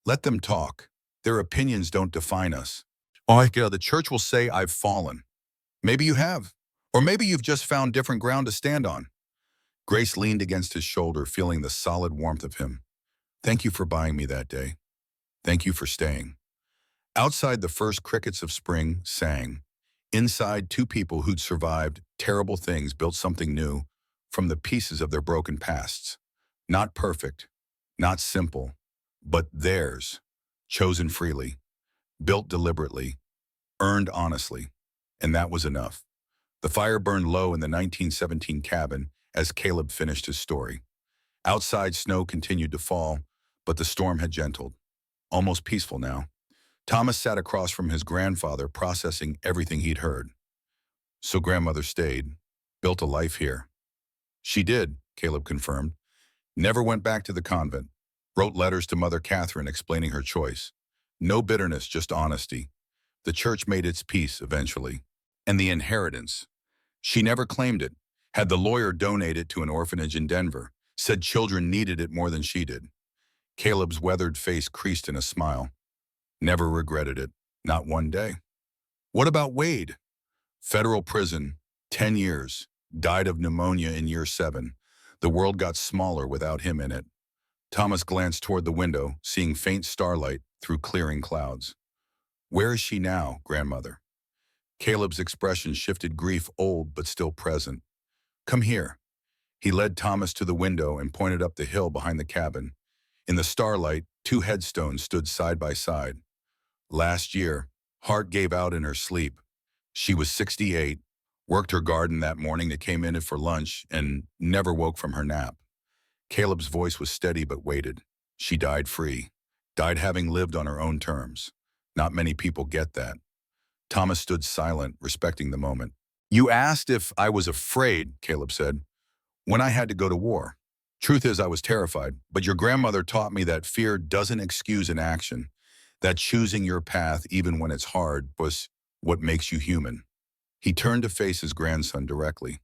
Speaker 1: Let them talk. Their opinions don't define us. The church will say I've fallen. Maybe you have. Or maybe you've just found different ground to stand on." Grace leaned against his shoulder, feeling the solid warmth of him. "Thank you for buying me that day. Thank you for staying." Outside, the first crickets of spring sang. Inside, two people who'd survived terrible things built something new from the pieces of their broken pasts. Not perfect, not simple, but theirs, chosen freely, built deliberately, earned honestly, and that was enough. The fire burned low in the 1917 cabin as Caleb finished his story. Outside, snow continued to fall, but the storm had gentled, almost peaceful now. Thomas sat across from his grandfather, processing everything he'd heard. "So grandmother stayed, built a life here." "She did," Caleb confirmed. "Never went back to the convent. Wrote letters to Mother Catherine explaining her choice. No bitterness, just honesty. The church made its peace eventually. And the inheritance. She never claimed it. Had the lawyer donate it to an orphanage in Denver. Said children needed it more than she did." Caleb's weathered face creased in a smile. "Never regretted it. Not one day." "What about Wade?" "Federal prison, 10 years. Died of pneumonia in year 7. The world got smaller without him in it." Thomas glanced toward the window, seeing faint starlight through clearing clouds. "Where is she now, grandmother?" Caleb's expression shifted, grief old but still present. "Come here." He led Thomas to the window and pointed up the hill behind the cabin. In the starlight, 2 headstones stood side by side. "Last year, heart gave out in her sleep. She was 68, worked her garden that morning that came in it for lunch, and never woke from her nap. Caleb's voice was steady but weighted. She died free, died having lived on her own terms. Not many people get that. Thomas stood silent, respecting the moment. You asked if I was afraid, Caleb said, when I had to go to war. Truth is, I was terrified, but your grandmother taught me that fear doesn't excuse an action, that choosing your path, even when it's hard, was what makes you human. He turned to face his grandson directly.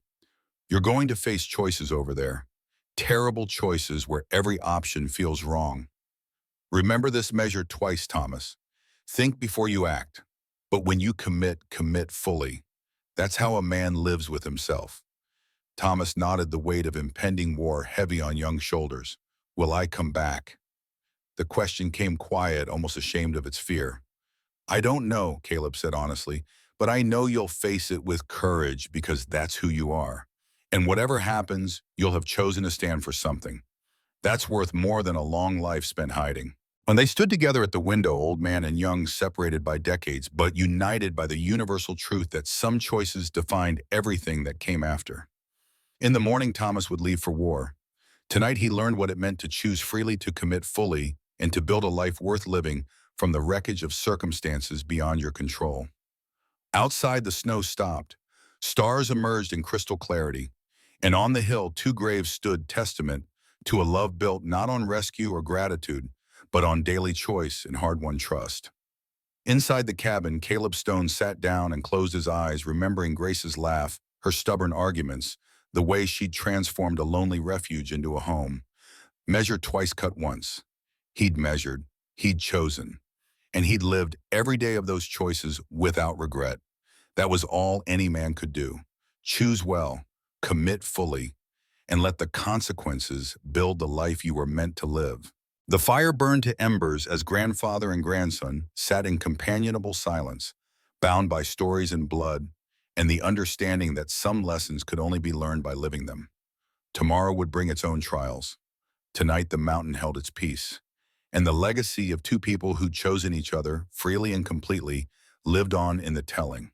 Speaker 1: You're going to face choices over there. Terrible choices where every option feels wrong. Remember this measure twice, Thomas. Think before you act. But when you commit, commit fully. That's how a man lives with himself. Thomas nodded, the weight of impending war heavy on young shoulders. Will I come back? The question came quiet, almost ashamed of its fear. I don't know, Caleb said honestly, but I know you'll face it with courage because that's who you are. And whatever happens, you'll have chosen to stand for something. That's worth more than a long life spent hiding. When they stood together at the window, old man and young, separated by decades, but united by the universal truth that some choices defined everything that came after. In the morning, Thomas would leave for war. Tonight, he learned what it meant to choose freely, to commit fully, and to build a life worth living from the wreckage of circumstances beyond your control. Outside, the snow stopped. Stars emerged in crystal clarity. And on the hill, two graves stood, testament to a love built not on rescue or gratitude, but on daily choice and hard-won trust. Inside the cabin, Caleb Stone sat down and closed his eyes, remembering Grace's laugh, her stubborn arguments, the way she'd transformed a lonely refuge into a home. Measure twice, cut once. He'd measured, he'd chosen, and he'd lived every day of those choices without regret. That was all any man could do. Choose well, commit fully, and let the consequences build the life you were meant to live. The fire burned to embers as grandfather and grandson sat in companionable silence, bound by stories and blood, and the understanding that some lessons could only be learned by living them. Tomorrow would bring its own trials. Tonight the mountain held its peace, and the legacy of two people who'd chosen each other freely and completely lived on in the telling.